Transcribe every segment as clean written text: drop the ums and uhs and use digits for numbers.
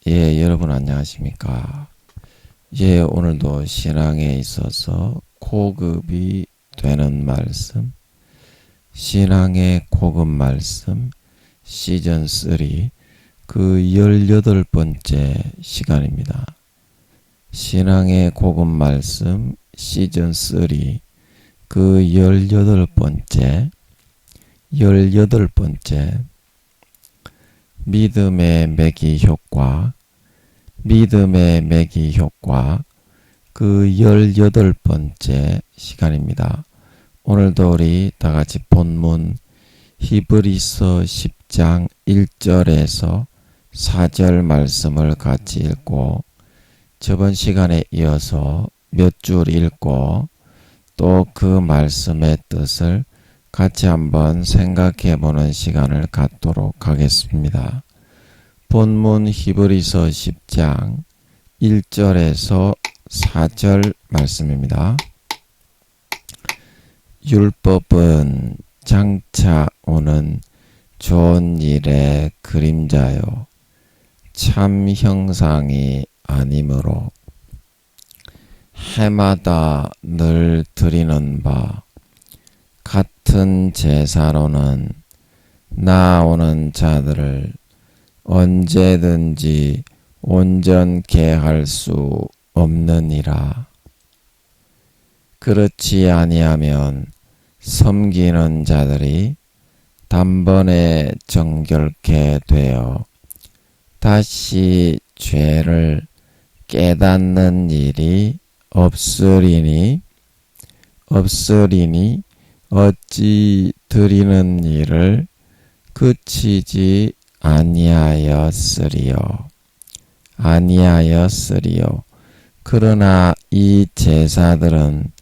예, 여러분 안녕하십니까? 예, 오늘도 신앙에 있어서 고급이 되는 말씀, 신앙의 고급 말씀 시즌 3 그 18번째 시간입니다. 신앙의 고급 말씀 시즌 3 그 18번째 믿음의 매기 효과 그 18번째 시간입니다. 오늘도 우리 다같이 본문 히브리서 10장 1절에서 4절 말씀을 같이 읽고 저번 시간에 이어서 몇 줄 읽고 또 그 말씀의 뜻을 같이 한번 생각해 보는 시간을 갖도록 하겠습니다. 본문 히브리서 10장 1절에서 4절 말씀입니다. 율법은 장차 오는 좋은 일의 그림자요 참 형상이 아니므로 해마다 늘 드리는 바 같은 제사로는 나아오는 자들을 언제든지 온전케 할 수 없느니라. 그렇지 아니하면 섬기는 자들이 단번에 정결케 되어 다시 죄를 깨닫는 일이 없으리니 어찌 드리는 일을 그치지 아니하였으리요. 그러나 이 제사들은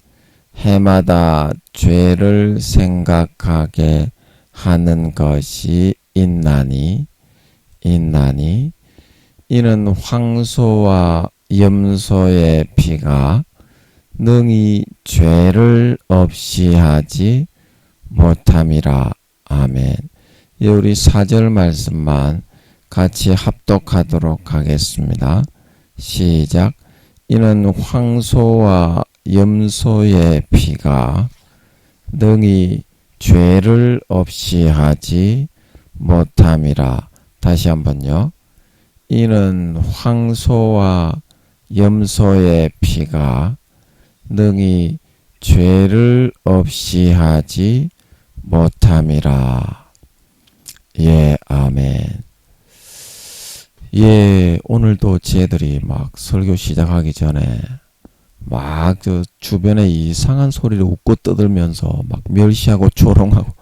해마다 죄를 생각하게 하는 것이 있나니 이는 황소와 염소의 피가 능히 죄를 없이 하지 못함이라. 아멘. 예, 우리 4절 말씀만 같이 합독하도록 하겠습니다. 시작. 이는 황소와 염소의 피가 능히 죄를 없이 하지 못함이라. 다시 한번요. 이는 황소와 염소의 피가 능히 죄를 없이 하지 못함이라. 예, 아멘. 예, 오늘도 쟤들이 막 설교 시작하기 전에 막 저 주변에 이상한 소리를 웃고 떠들면서 막 멸시하고 조롱하고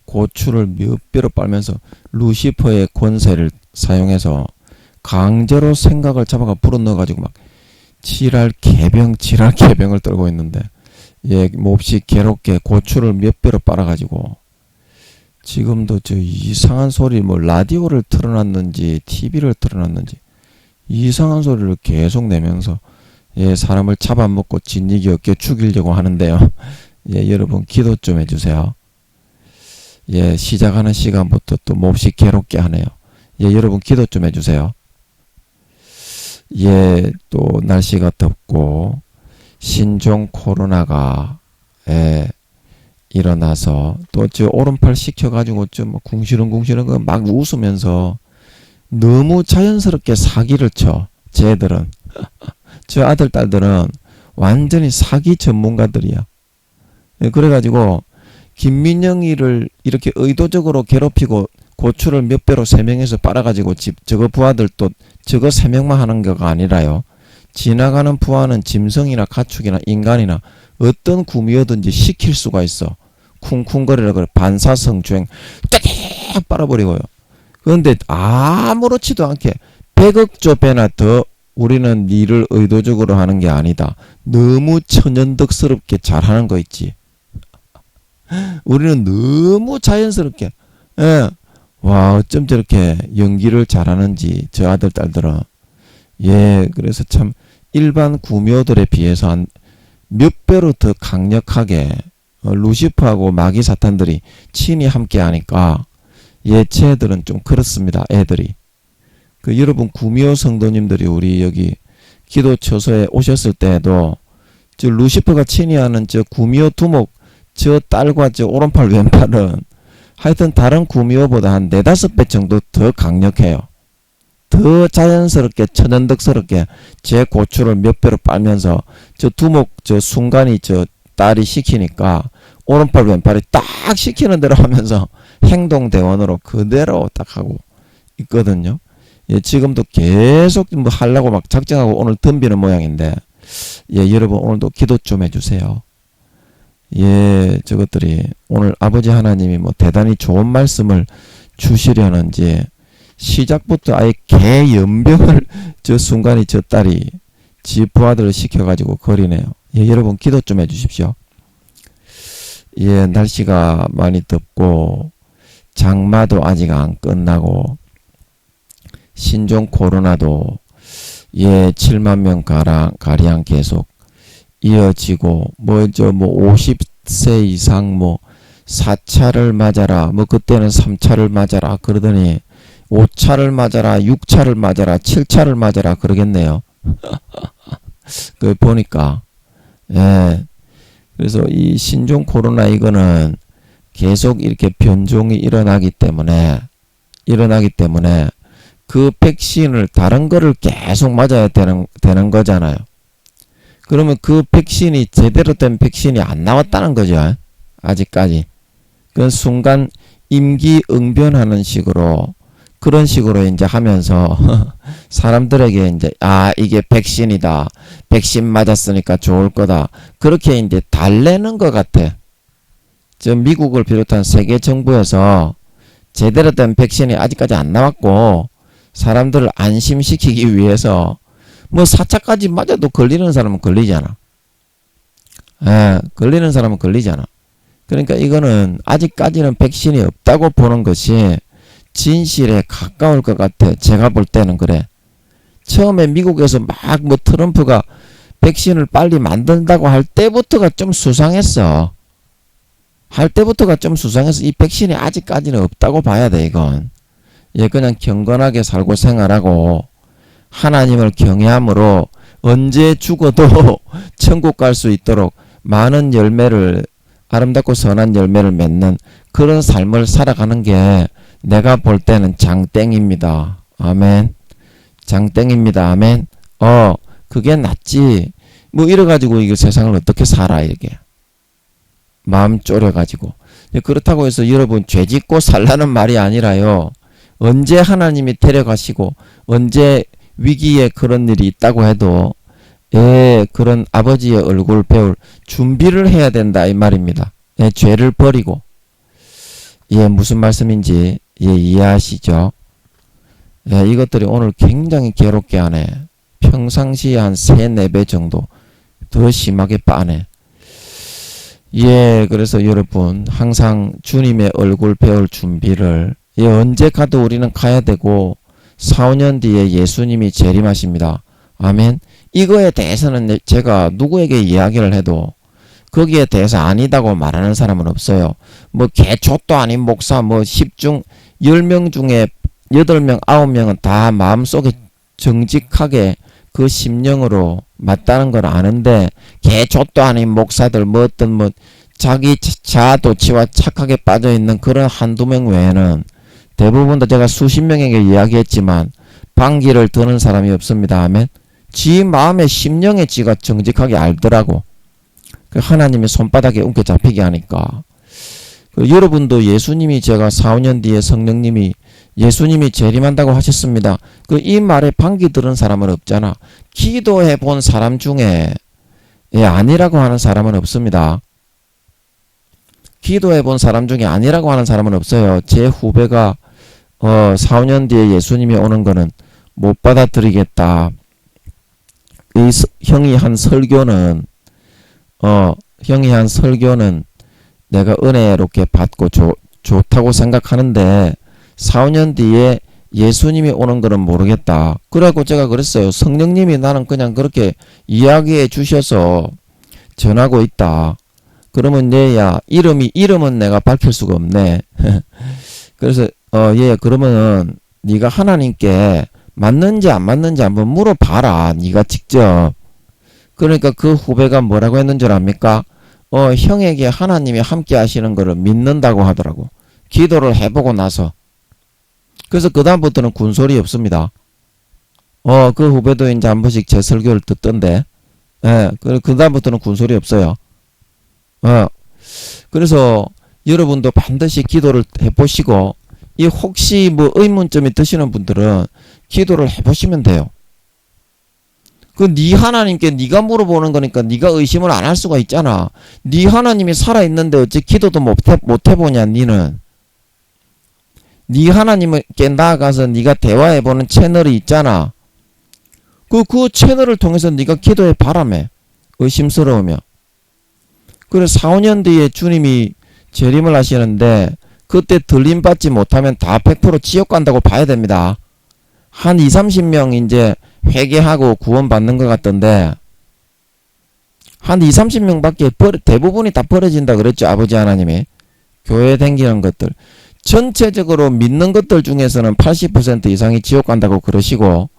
고추를 몇 배로 빨면서 루시퍼의 권세를 사용해서 강제로 생각을 잡아가 불어넣어가지고 막 지랄 개병을 떨고 있는데, 예, 몹시 괴롭게 고추를 몇 배로 빨아가지고 지금도 저 이상한 소리, 뭐 라디오를 틀어놨는지 TV를 틀어놨는지 이상한 소리를 계속 내면서, 예, 사람을 잡아먹고 진리기 없게 죽이려고 하는데요. 예, 여러분 기도 좀 해주세요. 예, 시작하는 시간부터 또 몹시 괴롭게 하네요. 예, 여러분 기도 좀 해주세요. 예, 또 날씨가 덥고 신종 코로나가 일어나서 또 저 오른팔 시켜가지고 좀 궁시렁 막 웃으면서 너무 자연스럽게 사기를 쳐. 쟤들은 저 아들 딸들은 완전히 사기 전문가들이야. 그래가지고 김민영이를 이렇게 의도적으로 괴롭히고 고추를 몇 배로 3명에서 빨아가지고 저거 부하들 또 저거 3명만 하는 거가 아니라요. 지나가는 부하는 짐승이나 가축이나 인간이나 어떤 구미호든지 시킬 수가 있어. 쿵쿵거리라 그래. 반사성주행 딱 빨아버리고요. 그런데 아무렇지도 않게 100억조 배나 더 우리는 일을 의도적으로 하는 게 아니다. 너무 천연덕스럽게 잘하는 거 있지. 우리는 너무 자연스럽게, 예. 와, 어쩜 저렇게 연기를 잘하는지 저 아들 딸들은. 예, 그래서 참 일반 구미호들에 비해서 한 몇 배로 더 강력하게 루시퍼하고 마귀 사탄들이 친히 함께 하니까 예, 쟤들은 좀 그렇습니다. 애들이. 여러분 구미호 성도님들이 우리 여기 기도 처소에 오셨을 때에도 저 루시퍼가 친히하는 저 구미호 두목 저 딸과 저 오른팔 왼팔은 하여튼 다른 구미호보다 한 4-5배 정도 더 강력해요. 더 자연스럽게 천연덕스럽게 제 고추를 몇 배로 빨면서 저 두목 저 순간이 저 딸이 시키니까 오른팔 왼팔이 딱 시키는 대로 하면서 행동대원으로 그대로 딱 하고 있거든요. 예, 지금도 계속 뭐 하려고 막 작정하고 오늘 덤비는 모양인데, 예, 여러분 오늘도 기도 좀 해주세요. 예, 저것들이 오늘 아버지 하나님이 뭐 대단히 좋은 말씀을 주시려는지 시작부터 아예 개 연병을 저 순간이 저 딸이 지 부하들을 시켜가지고 거리네요. 예, 여러분 기도 좀 해주십시오. 예, 날씨가 많이 덥고 장마도 아직 안 끝나고 신종 코로나도 예 7만 명 가량 계속 이어지고 뭐 50세 이상 뭐 4차를 맞아라 뭐 그때는 3차를 맞아라 그러더니 5차를 맞아라 6차를 맞아라 7차를 맞아라 그러겠네요. 그 보니까 예 그래서 이 신종 코로나 이거는 계속 이렇게 변종이 일어나기 때문에 그 백신을 다른 거를 계속 맞아야 되는 거잖아요. 그러면 그 백신이 제대로 된 백신이 안 나왔다는 거죠. 아직까지. 그 순간 임기응변하는 식으로 그런 식으로 이제 하면서 사람들에게 이제 이게 백신이다. 백신 맞았으니까 좋을 거다. 그렇게 이제 달래는 것 같아. 저 미국을 비롯한 세계 정부에서 제대로 된 백신이 아직까지 안 나왔고 사람들을 안심시키기 위해서 뭐 4차까지 맞아도 걸리는 사람은 걸리잖아. 예, 걸리는 사람은 걸리잖아. 그러니까 이거는 아직까지는 백신이 없다고 보는 것이 진실에 가까울 것 같아. 제가 볼 때는 그래. 처음에 미국에서 막 뭐 트럼프가 백신을 빨리 만든다고 할 때부터가 좀 수상했어. 이 백신이 아직까지는 없다고 봐야 돼, 이건. 예, 그냥 경건하게 살고 생활하고 하나님을 경외함으로 언제 죽어도 천국 갈 수 있도록 많은 열매를 아름답고 선한 열매를 맺는 그런 삶을 살아가는 게 내가 볼 때는 장땡입니다. 아멘. 장땡입니다. 아멘. 그게 낫지. 뭐 이래가지고 이게 세상을 어떻게 살아 이게. 마음 졸여가지고. 그렇다고 해서 여러분 죄짓고 살라는 말이 아니라요. 언제 하나님이 데려가시고 언제 위기에 그런 일이 있다고 해도 그런 아버지의 얼굴 배울 준비를 해야 된다 이 말입니다. 죄를 버리고. 무슨 말씀인지 이해하시죠? 이것들이 오늘 굉장히 괴롭게 하네. 평상시에 한 3-4배 정도 더 심하게 빠네. 그래서 여러분 항상 주님의 얼굴 배울 준비를 언제 가도 우리는 가야 되고 4-5년 뒤에 예수님이 재림하십니다. 아멘. 이거에 대해서는 제가 누구에게 이야기를 해도 거기에 대해서 아니다고 말하는 사람은 없어요. 뭐 개초도 아닌 목사 뭐 10명 중에 8명 9명은 다 마음속에 정직하게 그 심령으로 맞다는 걸 아는데 개초도 아닌 목사들 뭐 어떤 뭐 자기 자아도취와 착하게 빠져있는 그런 1-2명 외에는 대부분 다 제가 수십 명에게 이야기했지만 방귀를 드는 사람이 없습니다. 아멘. 지 마음의 심령에 지가 정직하게 알더라고. 그 하나님의 손바닥에 움켜잡히게 하니까. 여러분도 예수님이 제가 4-5년 뒤에 성령님이 예수님이 재림한다고 하셨습니다. 이 말에 방귀 들은 사람은 없잖아. 기도해 본 사람 중에 아니라고 하는 사람은 없습니다. 기도해 본 사람 중에 아니라고 하는 사람은 없어요. 제 후배가 4-5년 뒤에 예수님이 오는 거는 못 받아들이겠다. 형이 한 설교는 내가 은혜롭게 받고 좋다고 생각하는데 4-5년 뒤에 예수님이 오는 거는 모르겠다. 그래갖고 제가 그랬어요. 성령님이 나는 그냥 그렇게 이야기해 주셔서 전하고 있다. 그러면 얘야 이름은 내가 밝힐 수가 없네. 그래서 그러면은 네가 하나님께 맞는지 안 맞는지 한번 물어봐라. 네가 직접. 그러니까 그 후배가 뭐라고 했는 줄 압니까? 형에게 하나님이 함께 하시는 거를 믿는다고 하더라고. 기도를 해보고 나서. 그래서 그 다음부터는 군소리 없습니다. 그 후배도 이제 한 번씩 제 설교를 듣던데, 예, 그 다음부터는 군소리 없어요. 그래서 여러분도 반드시 기도를 해보시고, 이 혹시 뭐 의문점이 드시는 분들은 기도를 해보시면 돼요. 네 하나님께 네가 물어보는 거니까 네가 의심을 안 할 수가 있잖아. 네 하나님이 살아있는데 어찌 기도도 못 해보냐 니는. 네 하나님께 나아가서 네가 대화해보는 채널이 있잖아. 그 채널을 통해서 네가 기도해 바라매. 의심스러우며. 그래서 4, 5년 뒤에 주님이 재림을 하시는데 그때 들림 받지 못하면 다 100% 지옥 간다고 봐야 됩니다. 한 2, 30명 이제 회개하고 구원받는 것 같던데 한 2, 30명밖에 대부분이 다 버려진다 그랬죠. 아버지 하나님이. 교회 댕기는 것들. 전체적으로 믿는 것들 중에서는 80% 이상이 지옥 간다고 그러시고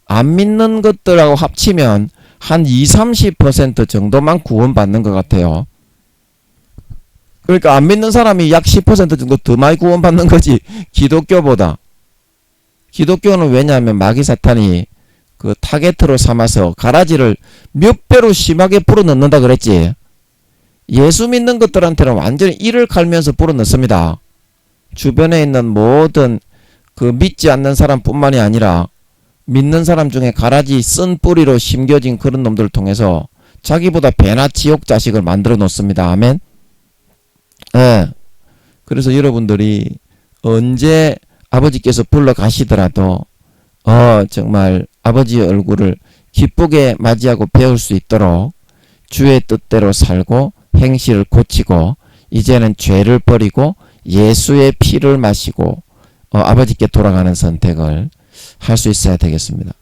안 믿는 것들하고 합치면 한 2, 30% 정도만 구원받는 것 같아요. 그러니까 안 믿는 사람이 약 10% 정도 더 많이 구원받는 거지. 기독교보다. 기독교는 왜냐하면 마귀 사탄이 그 타겟으로 삼아서 가라지를 몇 배로 심하게 불어넣는다 그랬지. 예수 믿는 것들한테는 완전히 이를 갈면서 불어넣습니다. 주변에 있는 모든 그 믿지 않는 사람뿐만이 아니라 믿는 사람 중에 가라지 쓴 뿌리로 심겨진 그런 놈들을 통해서 자기보다 배나 지옥 자식을 만들어 놓습니다. 아멘. 예. 그래서 여러분들이 언제 아버지께서 불러 가시더라도 정말 아버지의 얼굴을 기쁘게 맞이하고 배울 수 있도록 주의 뜻대로 살고 행실을 고치고 이제는 죄를 버리고 예수의 피를 마시고 아버지께 돌아가는 선택을 할 수 있어야 되겠습니다.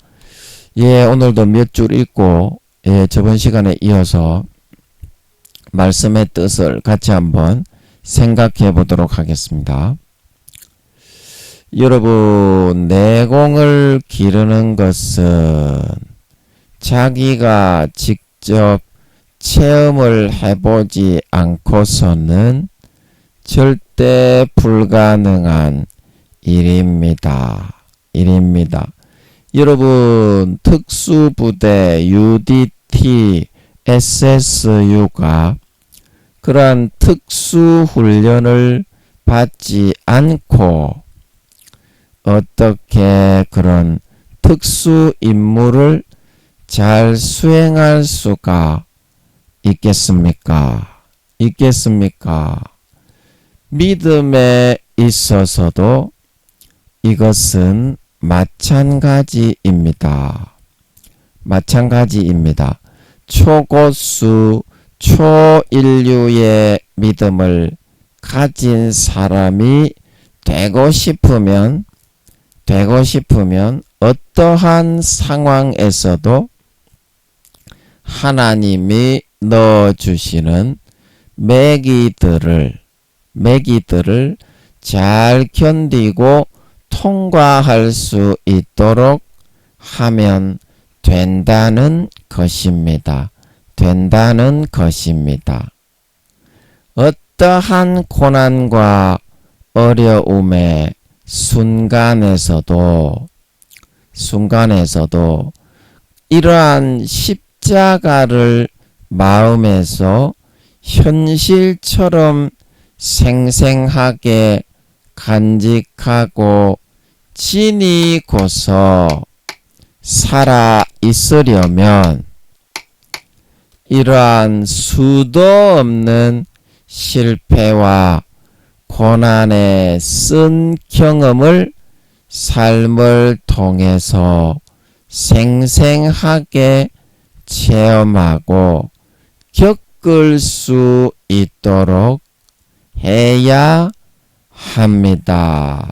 예, 오늘도 몇 줄 읽고 저번 시간에 이어서 말씀의 뜻을 같이 한번 생각해 보도록 하겠습니다. 여러분, 내공을 기르는 것은 자기가 직접 체험을 해보지 않고서는 절대 불가능한 일입니다. 여러분, 특수부대 UDT SSU가 그러한 특수훈련을 받지 않고 어떻게 그런 특수 임무를 잘 수행할 수가 있겠습니까? 믿음에 있어서도 이것은 마찬가지입니다. 초고수, 초인류의 믿음을 가진 사람이 되고 싶으면 어떠한 상황에서도 하나님이 넣어주시는 매기들을 잘 견디고 통과할 수 있도록 하면 된다는 것입니다. 어떠한 고난과 어려움의 순간에서도 이러한 십자가를 마음에서 현실처럼 생생하게 간직하고 지니고서 살아 있으려면 이러한 수도 없는 실패와 고난의 쓴 경험을 삶을 통해서 생생하게 체험하고 겪을 수 있도록 해야 합니다.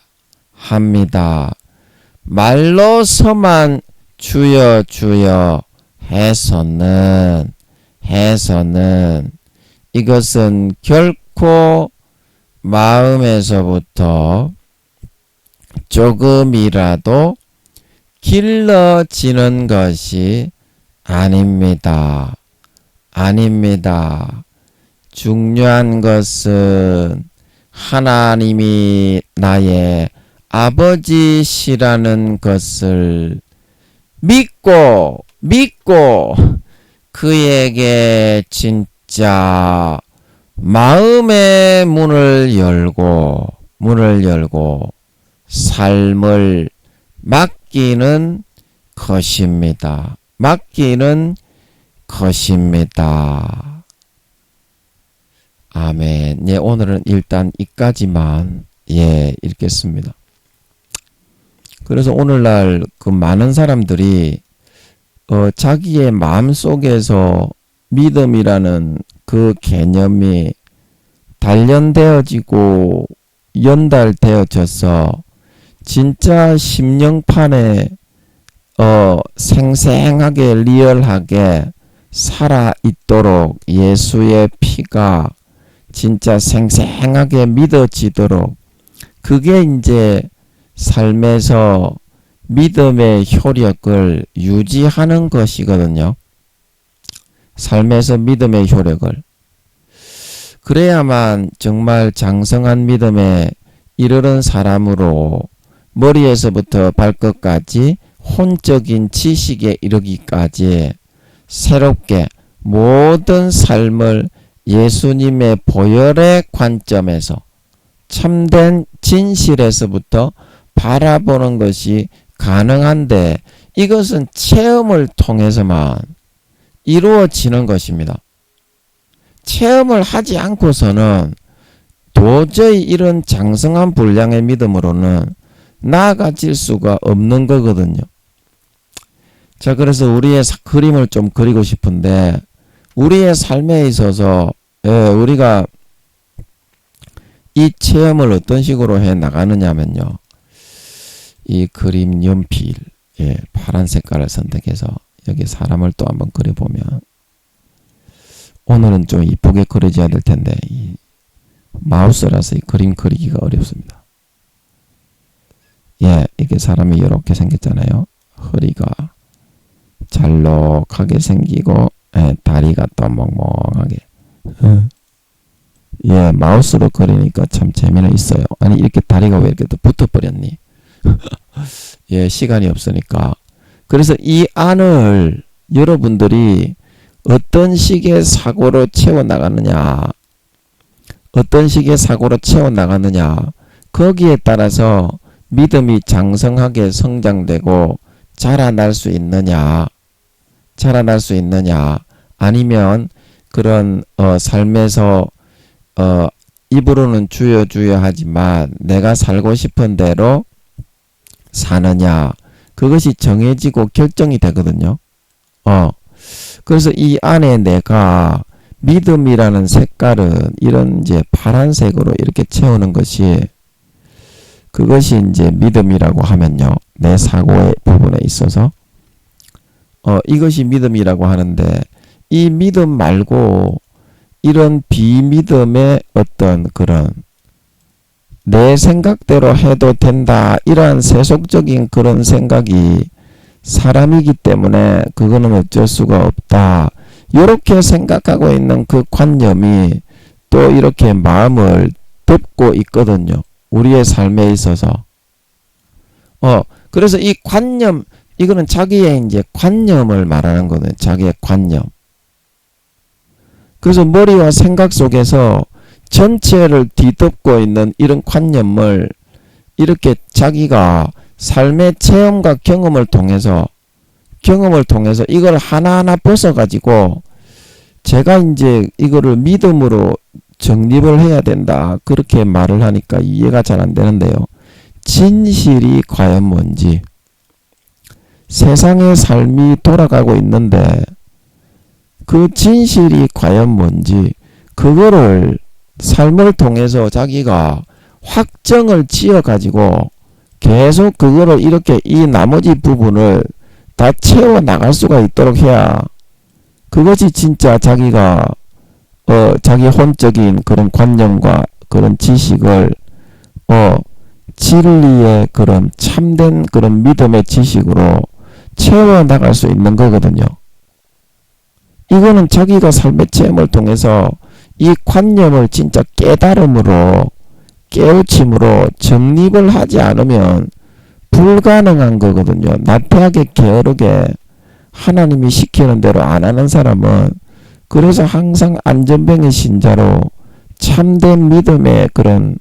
말로서만 주여 주여 해서는 이것은 결코 마음에서부터 조금이라도 길러지는 것이 아닙니다. 아닙니다. 중요한 것은 하나님이 나의 아버지시라는 것을 믿고 그에게 진짜 마음의 문을 열고 삶을 맡기는 것입니다. 맡기는 것입니다. 아멘. 예, 오늘은 일단 이까지만 읽겠습니다. 그래서 오늘날 그 많은 사람들이 자기의 마음속에서 믿음이라는 그 개념이 단련되어지고 연달되어져서 진짜 심령판에 생생하게 리얼하게 살아있도록 예수의 피가 진짜 생생하게 믿어지도록 그게 이제 삶에서 믿음의 효력을 유지하는 것이거든요. 삶에서 믿음의 효력을. 그래야만 정말 장성한 믿음에 이르는 사람으로 머리에서부터 발끝까지 혼적인 지식에 이르기까지 새롭게 모든 삶을 예수님의 보혈의 관점에서 참된 진실에서부터 바라보는 것이 가능한데 이것은 체험을 통해서만 이루어지는 것입니다. 체험을 하지 않고서는 도저히 이런 장성한 분량의 믿음으로는 나아가질 수가 없는 거거든요. 자, 그래서 우리의 그림을 좀 그리고 싶은데 우리의 삶에 있어서 우리가 이 체험을 어떤 식으로 해 나가느냐면요. 이 그림 연필 파란 색깔을 선택해서 여기 사람을 또 한번 그려보면 오늘은 좀 이쁘게 그려져야 될 텐데 이 마우스라서 이 그림 그리기가 어렵습니다. 이게 사람이 이렇게 생겼잖아요. 허리가 잘록하게 생기고 다리가 또 멍멍하게 마우스로 그리니까 참 재미는 있어요. 아니 이렇게 다리가 왜 이렇게 또 붙어버렸니? 시간이 없으니까. 그래서 이 안을 여러분들이 어떤 식의 사고로 채워나가느냐 거기에 따라서 믿음이 장성하게 성장되고 자라날 수 있느냐 아니면 그런 삶에서 입으로는 주여 하지만 내가 살고 싶은 대로 사느냐 그것이 정해지고 결정이 되거든요. 그래서 이 안에 내가 믿음이라는 색깔은 이런 이제 파란색으로 이렇게 채우는 것이 그것이 이제 믿음이라고 하면요. 내 사고의 부분에 있어서 이것이 믿음이라고 하는데 이 믿음 말고 이런 비믿음의 어떤 그런 내 생각대로 해도 된다 이러한 세속적인 그런 생각이 사람이기 때문에 그거는 어쩔 수가 없다. 이렇게 생각하고 있는 그 관념이 또 이렇게 마음을 덮고 있거든요. 우리의 삶에 있어서. 그래서 이 관념, 이거는 자기의 이제 관념을 말하는 거거든요. 자기의 관념. 그래서 머리와 생각 속에서 전체를 뒤덮고 있는 이런 관념을 이렇게 자기가 삶의 체험과 경험을 통해서 이걸 하나하나 벗어가지고 제가 이제 이거를 믿음으로 정립을 해야 된다. 그렇게 말을 하니까 이해가 잘 안 되는데요. 진실이 과연 뭔지. 세상의 삶이 돌아가고 있는데 그 진실이 과연 뭔지 그거를 삶을 통해서 자기가 확정을 지어가지고 계속 그거를 이렇게 이 나머지 부분을 다 채워 나갈 수가 있도록 해야 그것이 진짜 자기가 자기 혼적인 그런 관념과 그런 지식을 진리의 그런 참된 그런 믿음의 지식으로 채워나갈 수 있는 거거든요. 이거는 자기가 삶의 체험을 통해서 이 관념을 진짜 깨달음으로 깨우침으로 정립을 하지 않으면 불가능한 거거든요. 나태하게 게으르게 하나님이 시키는 대로 안 하는 사람은 그래서 항상 안전뱅이 신자로 참된 믿음의 그런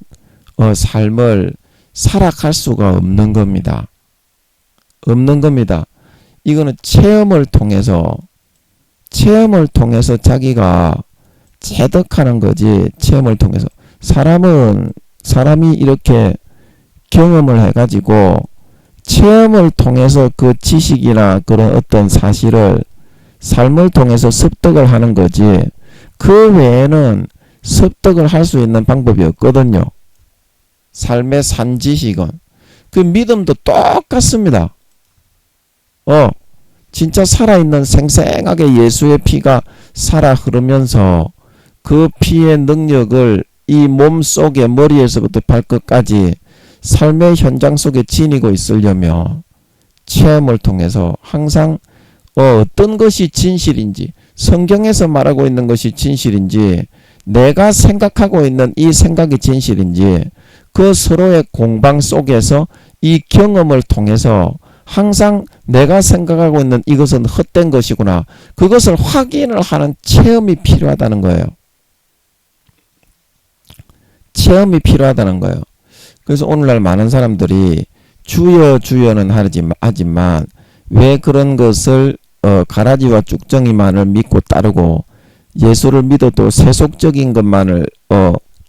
삶을 살아갈 수가 없는 겁니다. 없는 겁니다. 이거는 체험을 통해서 자기가 체득하는 거지. 체험을 통해서 사람이 이렇게 경험을 해가지고 체험을 통해서 그 지식이나 그런 어떤 사실을 삶을 통해서 습득을 하는 거지, 그 외에는 습득을 할 수 있는 방법이 없거든요. 삶의 산지식은. 그 믿음도 똑같습니다. 진짜 살아있는 생생하게 예수의 피가 살아 흐르면서 그 피의 능력을 이 몸 속에 머리에서부터 발끝까지 삶의 현장 속에 지니고 있으려면 체험을 통해서 항상 어떤 것이 진실인지, 성경에서 말하고 있는 것이 진실인지, 내가 생각하고 있는 이 생각이 진실인지, 그 서로의 공방 속에서 이 경험을 통해서 항상 내가 생각하고 있는 이것은 헛된 것이구나, 그것을 확인을 하는 체험이 필요하다는 거예요. 체험이 필요하다는 거예요. 그래서 오늘날 많은 사람들이 주여 주여는 하지만 왜 그런 것을 가라지와 쭉정이만을 믿고 따르고 예수를 믿어도 세속적인 것만을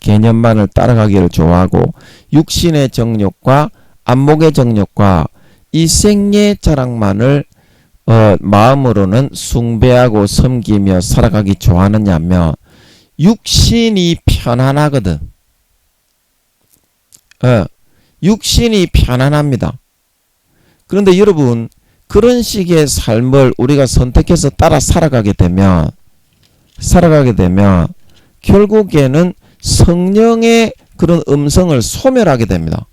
개념만을 따라가기를 좋아하고 육신의 정욕과 안목의 정욕과 이 생의 자랑만을 마음으로는 숭배하고 섬기며 살아가기 좋아하느냐면, 육신이 편안하거든. 육신이 편안합니다. 그런데 여러분, 그런 식의 삶을 우리가 선택해서 따라 살아가게 되면 결국에는 성령의 그런 음성을 소멸하게 됩니다.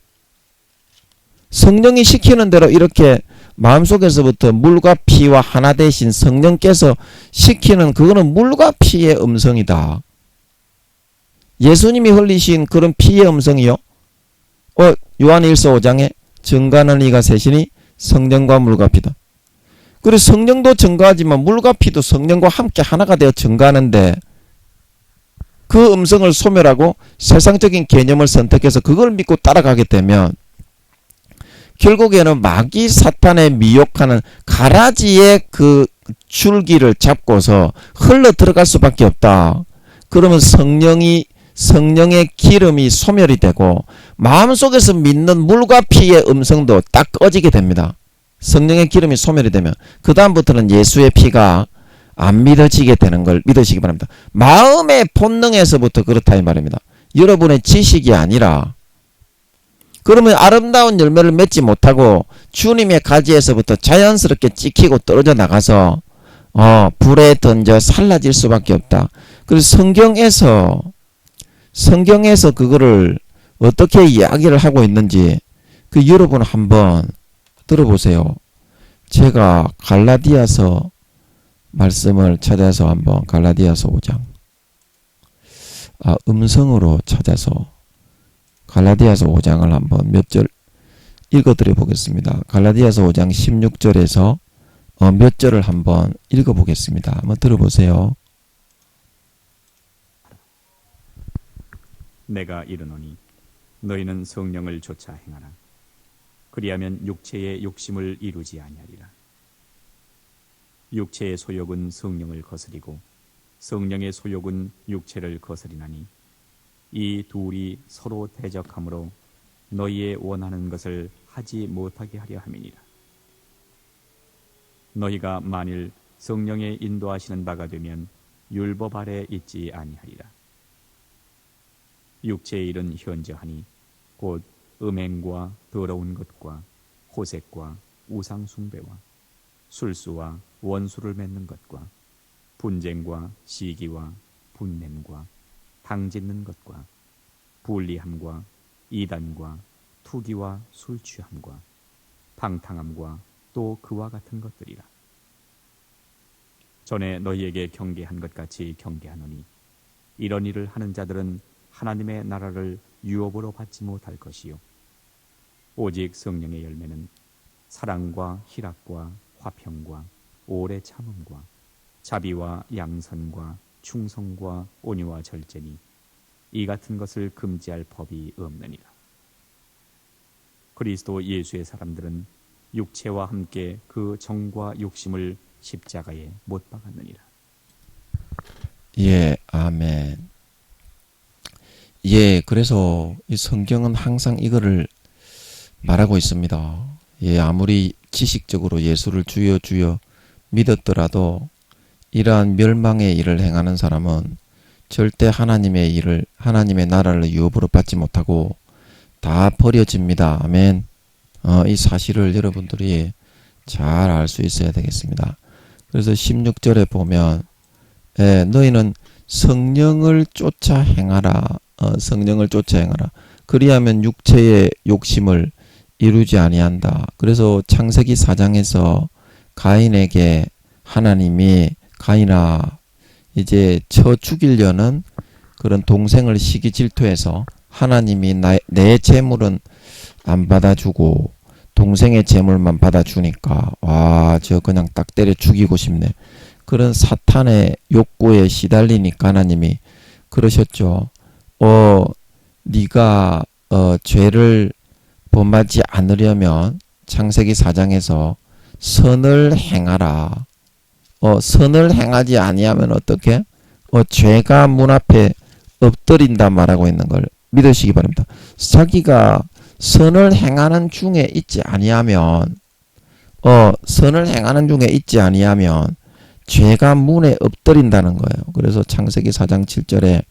성령이 시키는 대로 이렇게 마음속에서부터 물과 피와 하나 되신 성령께서 시키는, 그거는 물과 피의 음성이다. 예수님이 흘리신 그런 피의 음성이요, 요한 1서 5장에 증거하는 이가 셋이니 성령과 물과 피다. 그리고 성령도 증거하지만 물과 피도 성령과 함께 하나가 되어 증거하는데, 그 음성을 소멸하고 세상적인 개념을 선택해서 그걸 믿고 따라가게 되면 결국에는 마귀 사탄의 미혹하는 가라지의 그 줄기를 잡고서 흘러 들어갈 수밖에 없다. 그러면 성령의 기름이 소멸이 되고 마음속에서 믿는 물과 피의 음성도 딱 꺼지게 됩니다. 성령의 기름이 소멸이 되면 그 다음부터는 예수의 피가 안 믿어지게 되는 걸 믿으시기 바랍니다. 마음의 본능에서부터 그렇다 이 말입니다. 여러분의 지식이 아니라. 그러면 아름다운 열매를 맺지 못하고 주님의 가지에서부터 자연스럽게 찍히고 떨어져 나가서 불에 던져 살라질 수밖에 없다. 그래서 성경에서 그거를 어떻게 이야기를 하고 있는지 여러분 한번 들어보세요. 제가 갈라디아서 말씀을 찾아서 한번 갈라디아서 5장 음성으로 찾아서 갈라디아서 5장을 한번 몇 절 읽어드려 보겠습니다. 갈라디아서 5장 16절에서 몇 절을 한번 읽어보겠습니다. 한번 들어보세요. 내가 이르노니 너희는 성령을 조차 행하라. 그리하면 육체의 욕심을 이루지 아니하리라. 육체의 소욕은 성령을 거스리고 성령의 소욕은 육체를 거스리나니 이 둘이 서로 대적하므로 너희의 원하는 것을 하지 못하게 하려 함이니라. 너희가 만일 성령의 인도하시는 바가 되면 율법 아래 있지 아니하리라. 육체의 일은 현저하니 곧 음행과 더러운 것과 호색과 우상숭배와 술수와 원수를 맺는 것과 분쟁과 시기와 분냄과 당짓는 것과 불리함과 이단과 투기와 술 취함과 방탕함과 또 그와 같은 것들이라. 전에 너희에게 경계한 것 같이 경계하노니 이런 일을 하는 자들은 하나님의 나라를 유업으로 받지 못할 것이요 오직 성령의 열매는 사랑과 희락과 화평과 오래 참음과 자비와 양선과 충성과 온유와 절제니 이 같은 것을 금지할 법이 없느니라. 그리스도 예수의 사람들은 육체와 함께 그 정과 욕심을 십자가에 못 박았느니라. 예, 아멘. 예, 그래서 이 성경은 항상 이거를 말하고 있습니다. 예, 아무리 지식적으로 예수를 주여 주여 믿었더라도 이러한 멸망의 일을 행하는 사람은 절대 하나님의 나라를 유업으로 받지 못하고 다 버려집니다. 아멘. 이 사실을 여러분들이 잘 알 수 있어야 되겠습니다. 그래서 16절에 보면 너희는 성령을 쫓아 행하라. 성령을 쫓아 행하라. 그리하면 육체의 욕심을 이루지 아니한다. 그래서 창세기 4장에서 가인에게 하나님이 가인아 이제 쳐 죽이려는 그런 동생을 시기 질투해서 하나님이 내 재물은 안 받아주고 동생의 재물만 받아주니까 와, 저 그냥 딱 때려 죽이고 싶네. 그런 사탄의 욕구에 시달리니까 하나님이 그러셨죠. 네가 죄를 범하지 않으려면 창세기 4장에서 선을 행하라. 선을 행하지 아니하면 어떻게? 죄가 문 앞에 엎드린다 말하고 있는 걸 믿으시기 바랍니다. 자기가 선을 행하는 중에 있지 아니하면 선을 행하는 중에 있지 아니하면 죄가 문에 엎드린다는 거예요. 그래서 창세기 4장 7절에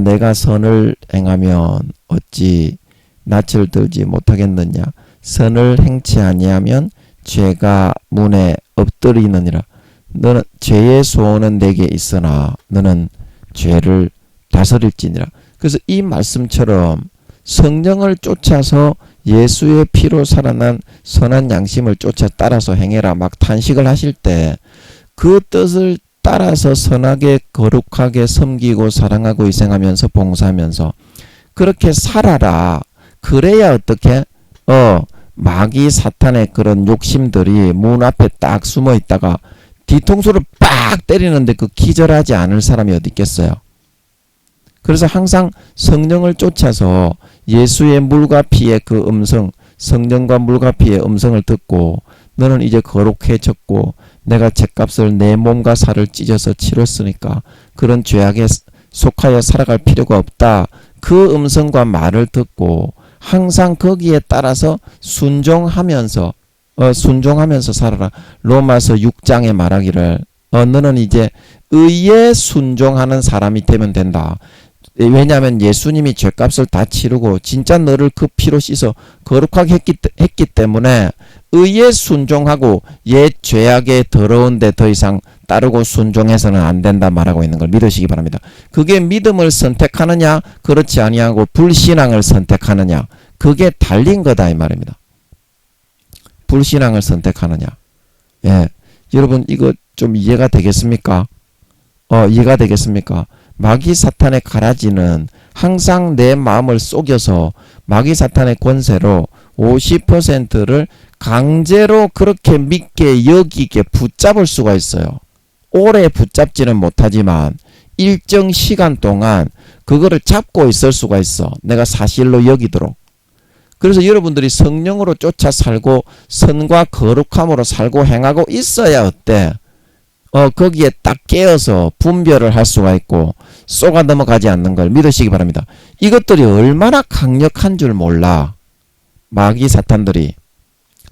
내가 선을 행하면 어찌 낯을 들지 못하겠느냐. 선을 행치 아니하면 죄가 문에 엎드리느니라. 너는 죄의 소원은 내게 있으나 너는 죄를 다스릴지니라. 그래서 이 말씀처럼 성령을 쫓아서 예수의 피로 살아난 선한 양심을 쫓아 따라서 행해라 막 탄식을 하실 때 그 뜻을 따라서 선하게 거룩하게 섬기고 사랑하고 희생하면서 봉사하면서 그렇게 살아라. 그래야 어떻게 마귀 사탄의 그런 욕심들이 문 앞에 딱 숨어 있다가 뒤통수를 빡 때리는데 그 기절하지 않을 사람이 어디 있겠어요. 그래서 항상 성령을 쫓아서 예수의 물과 피의 그 음성, 성령과 물과 피의 음성을 듣고 너는 이제 거룩해졌고 내가 죗값을 내 몸과 살을 찢어서 치렀으니까 그런 죄악에 속하여 살아갈 필요가 없다. 그 음성과 말을 듣고 항상 거기에 따라서 순종하면서 살아라. 로마서 6장에 말하기를 너는 이제 의에 순종하는 사람이 되면 된다. 왜냐하면 예수님이 죄값을 다 치르고 진짜 너를 그 피로 씻어 거룩하게 했기 때문에 의에 순종하고 옛 죄악의 더러운데 더 이상 따르고 순종해서는 안 된다 말하고 있는 걸 믿으시기 바랍니다. 그게 믿음을 선택하느냐 그렇지 아니하고 불신앙을 선택하느냐 그게 달린 거다 이 말입니다. 불신앙을 선택하느냐. 예, 여러분 이거 좀 이해가 되겠습니까? 이해가 되겠습니까? 마귀 사탄의 가라지는 항상 내 마음을 속여서 마귀 사탄의 권세로 50%를 강제로 그렇게 믿게 여기게 붙잡을 수가 있어요. 오래 붙잡지는 못하지만 일정 시간 동안 그거를 잡고 있을 수가 있어. 내가 사실로 여기도록. 그래서 여러분들이 성령으로 쫓아 살고 선과 거룩함으로 살고 행하고 있어야 어때? 거기에 딱 깨어서 분별을 할 수가 있고 쏘가 넘어가지 않는 걸 믿으시기 바랍니다. 이것들이 얼마나 강력한 줄 몰라. 마귀 사탄들이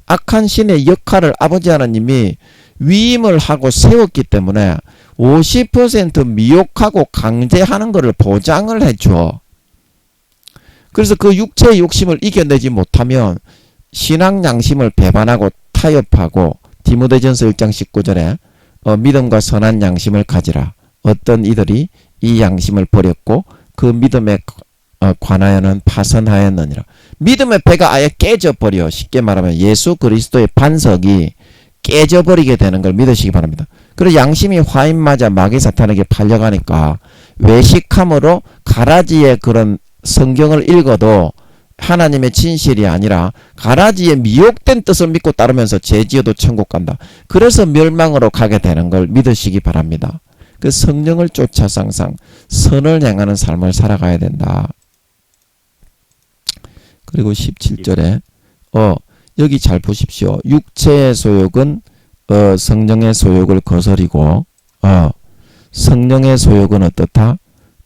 악한 신의 역할을 아버지 하나님이 위임을 하고 세웠기 때문에 50% 미혹하고 강제하는 것을 보장을 해줘. 그래서 그 육체의 욕심을 이겨내지 못하면 신앙 양심을 배반하고 타협하고 디모데전서 1장 19절에 믿음과 선한 양심을 가지라. 어떤 이들이 이 양심을 버렸고 그 믿음의 관하여는 파선하였느니라. 믿음의 배가 아예 깨져버려. 쉽게 말하면 예수 그리스도의 반석이 깨져버리게 되는 걸 믿으시기 바랍니다. 그리고 양심이 화인 맞아 마귀 사탄에게 팔려가니까 외식함으로 가라지의 그런 성경을 읽어도 하나님의 진실이 아니라 가라지의 미혹된 뜻을 믿고 따르면서 죄지어도 천국 간다. 그래서 멸망으로 가게 되는 걸 믿으시기 바랍니다. 그 성령을 쫓아서 항상 선을 행하는 삶을 살아가야 된다. 그리고 17절에 여기 잘 보십시오. 육체의 소욕은 성령의 소욕을 거스리고 성령의 소욕은 어떻다?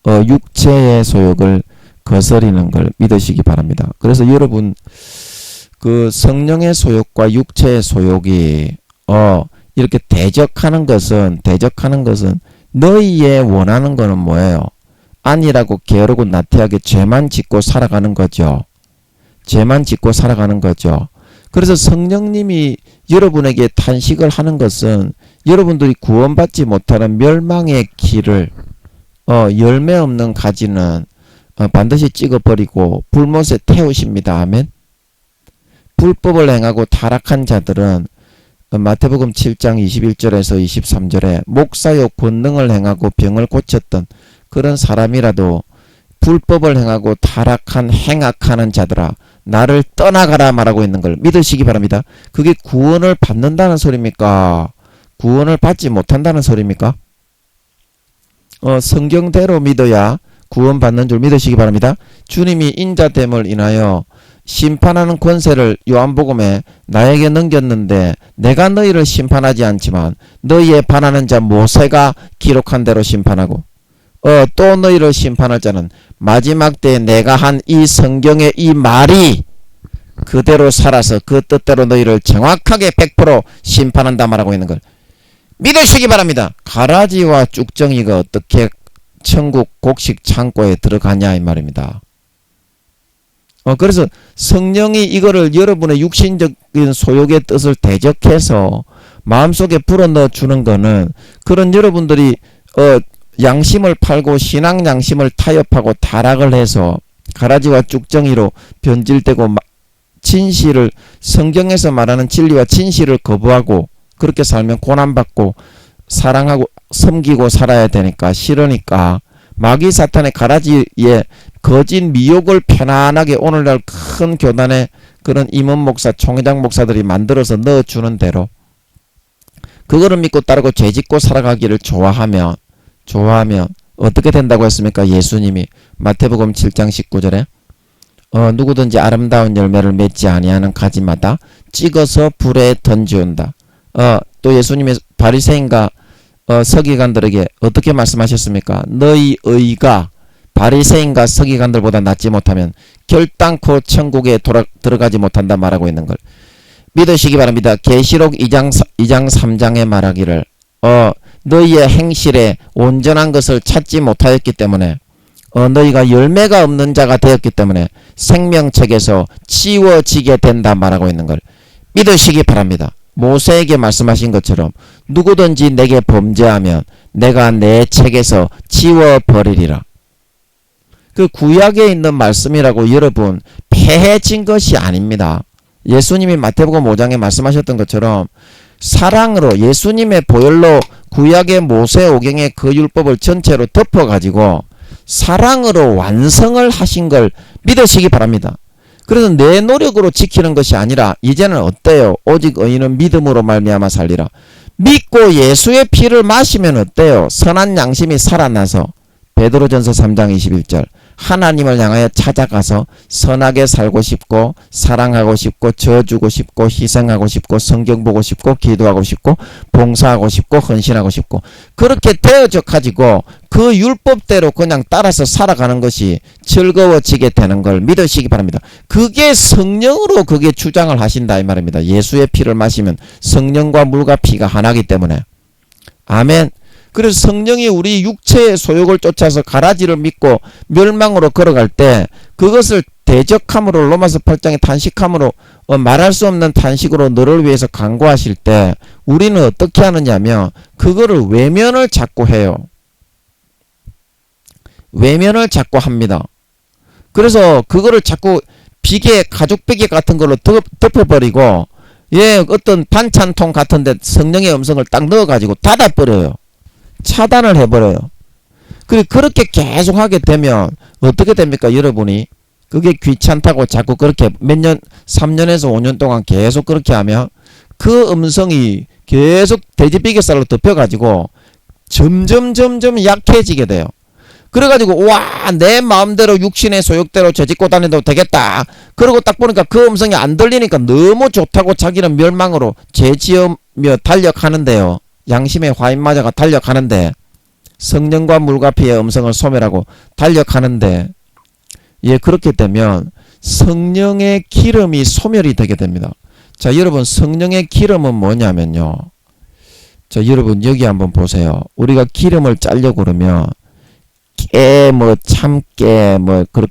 육체의 소욕을 거스리는 걸 믿으시기 바랍니다. 그래서 여러분 그 성령의 소욕과 육체의 소욕이 이렇게 대적하는 것은 너희의 원하는 거는 뭐예요? 안일하고 게으르고 나태하게 죄만 짓고 살아가는 거죠. 죄만 짓고 살아가는 거죠. 그래서 성령님이 여러분에게 탄식을 하는 것은 여러분들이 구원받지 못하는 멸망의 길을 열매 없는 가지는 반드시 찍어버리고 불못에 태우십니다. 아멘. 불법을 행하고 타락한 자들은 마태복음 7장 21절에서 23절에 목사요 권능을 행하고 병을 고쳤던 그런 사람이라도 불법을 행하고 타락한 행악하는 자들아 나를 떠나가라 말하고 있는 걸 믿으시기 바랍니다. 그게 구원을 받는다는 소리입니까? 구원을 받지 못한다는 소리입니까? 성경대로 믿어야 구원받는 줄 믿으시기 바랍니다. 주님이 인자됨을 인하여 심판하는 권세를 요한복음에 나에게 넘겼는데 내가 너희를 심판하지 않지만 너희의 반하는 자 모세가 기록한 대로 심판하고 또 너희를 심판할 자는 마지막 때에 내가 한 이 성경의 이 말이 그대로 살아서 그 뜻대로 너희를 정확하게 100% 심판한다 말하고 있는 걸 믿으시기 바랍니다. 가라지와 쭉정이가 어떻게 천국 곡식 창고에 들어가냐 이 말입니다. 그래서 성령이 이거를 여러분의 육신적인 소욕의 뜻을 대적해서 마음속에 불어넣어 주는 거는 그런 여러분들이 양심을 팔고 신앙 양심을 타협하고 타락을 해서 가라지와 쭉정이로 변질되고 진실을 성경에서 말하는 진리와 진실을 거부하고 그렇게 살면 고난받고 사랑하고 섬기고 살아야 되니까 싫으니까 마귀 사탄의 가라지에 거짓 미혹을 편안하게 오늘날 큰 교단에 그런 임원 목사 총회장 목사들이 만들어서 넣어주는 대로 그거를 믿고 따르고 죄짓고 살아가기를 좋아하면 어떻게 된다고 했습니까? 예수님이 마태복음 7장 19절에 누구든지 아름다운 열매를 맺지 아니하는 가지마다 찍어서 불에 던지온다. 또 예수님의 바리새인과 서기관들에게 어떻게 말씀하셨습니까? 너희 의가 바리새인과 서기관들보다 낫지 못하면 결단코 천국에 들어가지 못한다 말하고 있는 걸 믿으시기 바랍니다. 계시록 2장 3장에 말하기를 너희의 행실에 온전한 것을 찾지 못하였기 때문에 너희가 열매가 없는 자가 되었기 때문에 생명책에서 치워지게 된다 말하고 있는 걸 믿으시기 바랍니다. 모세에게 말씀하신 것처럼 누구든지 내게 범죄하면 내가 내 책에서 치워버리리라. 그 구약에 있는 말씀이라고 여러분 폐해진 것이 아닙니다. 예수님이 마태복음 5장에 말씀하셨던 것처럼 사랑으로 예수님의 보혈로 구약의 모세오경의 그 율법을 전체로 덮어가지고 사랑으로 완성을 하신 걸 믿으시기 바랍니다. 그래서 내 노력으로 지키는 것이 아니라 이제는 어때요? 오직 의인은 믿음으로 말미암아 살리라. 믿고 예수의 피를 마시면 어때요? 선한 양심이 살아나서 베드로전서 3장 21절 하나님을 향하여 찾아가서 선하게 살고 싶고 사랑하고 싶고 져주고 싶고 희생하고 싶고 성경 보고 싶고 기도하고 싶고 봉사하고 싶고 헌신하고 싶고 그렇게 되어져 가지고 그 율법대로 그냥 따라서 살아가는 것이 즐거워지게 되는 걸 믿으시기 바랍니다. 그게 성령으로 그게 주장을 하신다 이 말입니다. 예수의 피를 마시면 성령과 물과 피가 하나이기 때문에 아멘. 그래서 성령이 우리 육체의 소욕을 쫓아서 가라지를 믿고 멸망으로 걸어갈 때 그것을 대적함으로 로마서 8장의 탄식함으로 말할 수 없는 탄식으로 너를 위해서 간구하실 때 우리는 어떻게 하느냐면 그거를 외면을 자꾸 해요. 외면을 자꾸 합니다. 그래서 그거를 자꾸 비계, 가죽 베개 같은 걸로 덮어버리고, 예, 어떤 반찬통 같은데 성령의 음성을 딱 넣어가지고 닫아버려요. 차단을 해버려요. 그렇게 계속 하게 되면 어떻게 됩니까, 여러분이? 그게 귀찮다고 자꾸 그렇게 몇 년, 3년에서 5년 동안 계속 그렇게 하면 그 음성이 계속 돼지비계살로 덮여가지고 점점 약해지게 돼요. 그래가지고 와, 내 마음대로 육신의 소욕대로 저짓고 다녀도 되겠다. 그러고 딱 보니까 그 음성이 안 들리니까 너무 좋다고 자기는 멸망으로 죄지으며 달력하는데요. 양심의 화인마저가 달력하는데, 성령과 물과 피의 음성을 소멸하고 달력하는데, 예, 그렇게 되면 성령의 기름이 소멸이 되게 됩니다. 자, 여러분, 성령의 기름은 뭐냐면요. 자, 여러분, 여기 한번 보세요. 우리가 기름을 짜려고 그러면 깨, 참깨,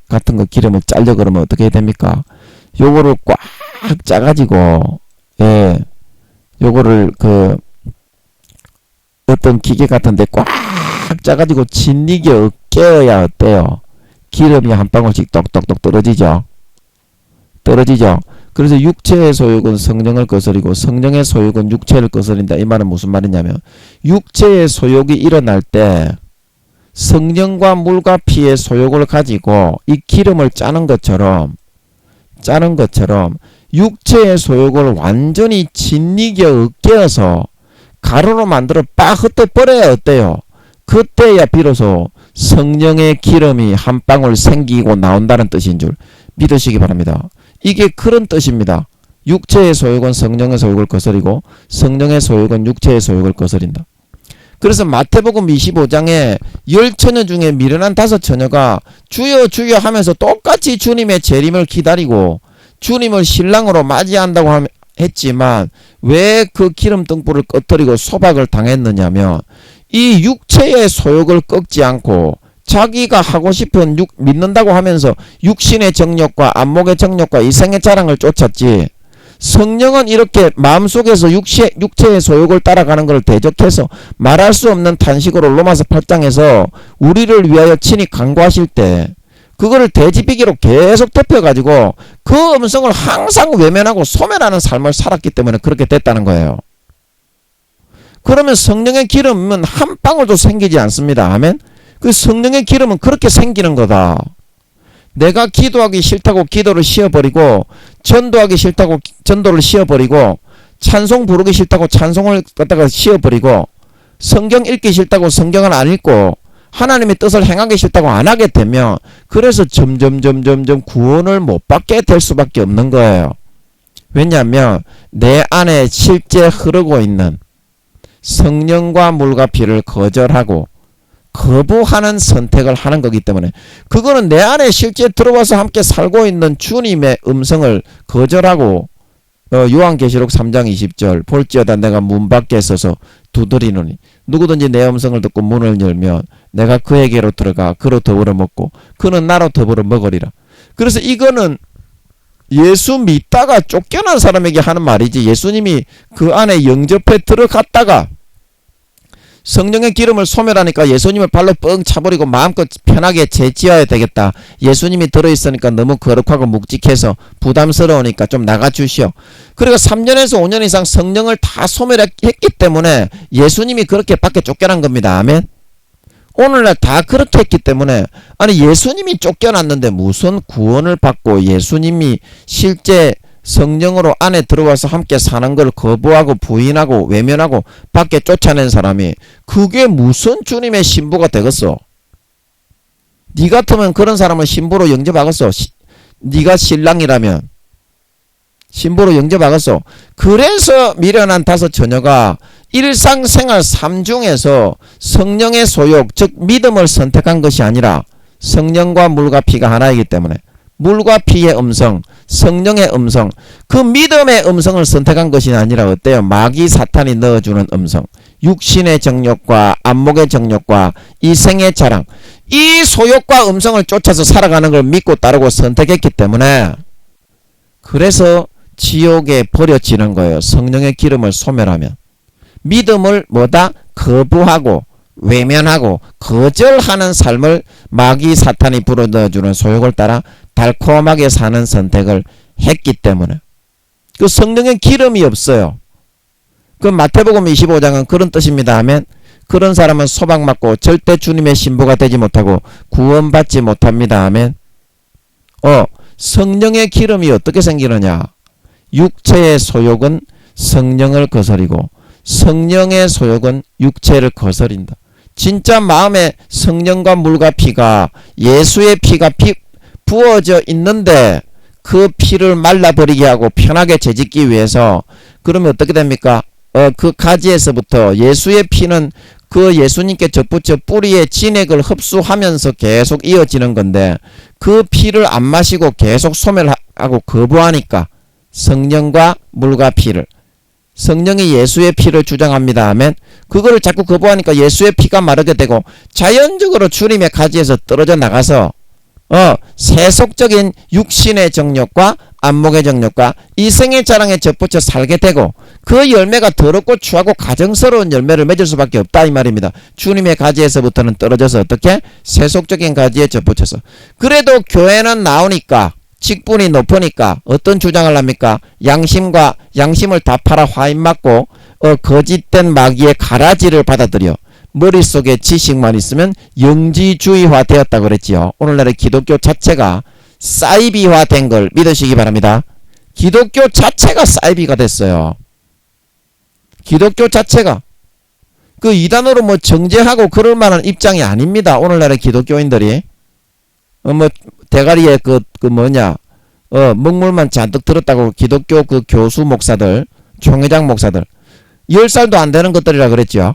같은 거 기름을 짜려고 그러면 어떻게 됩니까? 요거를 꽉 짜가지고, 예, 요거를 어떤 기계 같은데 꽉 짜가지고 진리게 깨어야 어때요? 기름이 한 방울씩 똑똑똑 떨어지죠. 그래서 육체의 소욕은 성령을 거스리고 성령의 소욕은 육체를 거스린다. 이 말은 무슨 말이냐면, 육체의 소욕이 일어날 때 성령과 물과 피의 소욕을 가지고 이 기름을 짜는 것처럼 육체의 소욕을 완전히 진리게 깨어서 가루로 만들어 빡 흩어버려야 어때요? 그때야 비로소 성령의 기름이 한 방울 생기고 나온다는 뜻인 줄 믿으시기 바랍니다. 이게 그런 뜻입니다. 육체의 소욕은 성령의 소욕을 거스리고 성령의 소욕은 육체의 소욕을 거스린다. 그래서 마태복음 25장에 10처녀 중에 미련한 5처녀가 주여 주여 하면서 똑같이 주님의 재림을 기다리고 주님을 신랑으로 맞이한다고 했지만 왜 그 기름 등불을 꺼뜨리고 소박을 당했느냐면, 이 육체의 소욕을 꺾지 않고 자기가 하고 싶은 믿는다고 하면서 육신의 정욕과 안목의 정욕과 이생의 자랑을 쫓았지, 성령은 이렇게 마음속에서 육체의 소욕을 따라가는 것을 대적해서 말할 수 없는 탄식으로 로마서 8장에서 우리를 위하여 친히 간구하실 때 그거를 돼지비기로 계속 덮여가지고 그 음성을 항상 외면하고 소멸하는 삶을 살았기 때문에 그렇게 됐다는 거예요. 그러면 성령의 기름은 한 방울도 생기지 않습니다. 아멘? 그 성령의 기름은 그렇게 생기는 거다. 내가 기도하기 싫다고 기도를 쉬어버리고, 전도하기 싫다고 전도를 쉬어버리고, 찬송 부르기 싫다고 찬송을 갖다가 쉬어버리고, 성경 읽기 싫다고 성경을 안 읽고, 하나님의 뜻을 행하기 싫다고 안 하게 되면, 그래서 점점 구원을 못 받게 될 수밖에 없는 거예요. 왜냐하면 내 안에 실제 흐르고 있는 성령과 물과 피를 거절하고 거부하는 선택을 하는 거기 때문에, 그거는 내 안에 실제 들어와서 함께 살고 있는 주님의 음성을 거절하고, 요한계시록 3장 20절 볼지어다 내가 문 밖에 서서 두드리노니 누구든지 내 음성을 듣고 문을 열면 내가 그에게로 들어가 그로 더불어 먹고 그는 나로 더불어 먹으리라. 그래서 이거는 예수 믿다가 쫓겨난 사람에게 하는 말이지, 예수님이 그 안에 영접해 들어갔다가 성령의 기름을 소멸하니까 예수님을 발로 뻥 차버리고 마음껏 편하게 죄지어야 되겠다, 예수님이 들어있으니까 너무 거룩하고 묵직해서 부담스러우니까 좀 나가주시오. 그리고 3년에서 5년 이상 성령을 다 소멸했기 때문에 예수님이 그렇게 밖에 쫓겨난 겁니다. 아멘. 오늘날 다 그렇게 했기 때문에, 아니 예수님이 쫓겨났는데 무슨 구원을 받고 예수님이 실제 성령으로 안에 들어와서 함께 사는 걸 거부하고 부인하고 외면하고 밖에 쫓아낸 사람이 그게 무슨 주님의 신부가 되겠어? 니 같으면 그런 사람을 신부로 영접하겠어? 니가 신랑이라면 신부로 영접하겠어? 그래서 미련한 5처녀가 일상생활 삶 중에서 성령의 소욕, 즉 믿음을 선택한 것이 아니라 성령과 물과 피가 하나이기 때문에 물과 피의 음성, 성령의 음성, 그 믿음의 음성을 선택한 것이 아니라 어때요? 마귀 사탄이 넣어주는 음성, 육신의 정욕과 안목의 정욕과 이생의 자랑, 이 소욕과 음성을 쫓아서 살아가는 걸 믿고 따르고 선택했기 때문에, 그래서 지옥에 버려지는 거예요. 성령의 기름을 소멸하면. 믿음을 거부하고 외면하고 거절하는 삶을 마귀 사탄이 불어넣어주는 소욕을 따라 달콤하게 사는 선택을 했기 때문에 그 성령의 기름이 없어요. 그 마태복음 25장은 그런 뜻입니다 하면 그런 사람은 소박맞고 절대 주님의 신부가 되지 못하고 구원받지 못합니다 하면 성령의 기름이 어떻게 생기느냐. 육체의 소욕은 성령을 거스리고 성령의 소욕은 육체를 거스린다. 진짜 마음에 성령과 물과 피가 예수의 피가 부어져 있는데 그 피를 말라버리게 하고 편하게 재짓기 위해서 그러면 어떻게 됩니까? 그 가지에서부터 예수의 피는 그 예수님께 접붙여 뿌리의 진액을 흡수하면서 계속 이어지는 건데 그 피를 안 마시고 계속 소멸하고 거부하니까 성령과 물과 피를 성령이 예수의 피를 주장합니다 하면 그거를 자꾸 거부하니까 예수의 피가 마르게 되고 자연적으로 주님의 가지에서 떨어져 나가서 세속적인 육신의 정욕과 안목의 정욕과 이생의 자랑에 접붙여 살게 되고 그 열매가 더럽고 추하고 가정스러운 열매를 맺을 수밖에 없다 이 말입니다. 주님의 가지에서부터는 떨어져서 어떻게? 세속적인 가지에 접붙여서. 그래도 교회는 나오니까 직분이 높으니까 어떤 주장을 합니까? 양심을 다 팔아 화인 맞고 거짓된 마귀의 가라지를 받아들여 머릿속에 지식만 있으면 영지주의화 되었다고 그랬지요. 오늘날의 기독교 자체가 사이비화 된 걸 믿으시기 바랍니다. 기독교 자체가 사이비가 됐어요. 기독교 자체가 그 이단으로 뭐 정죄하고 그럴 만한 입장이 아닙니다. 오늘날의 기독교인들이 대가리에 먹물만 잔뜩 들었다고 기독교 그 교수 목사들, 총회장 목사들 10살도 안 되는 것들이라 그랬죠.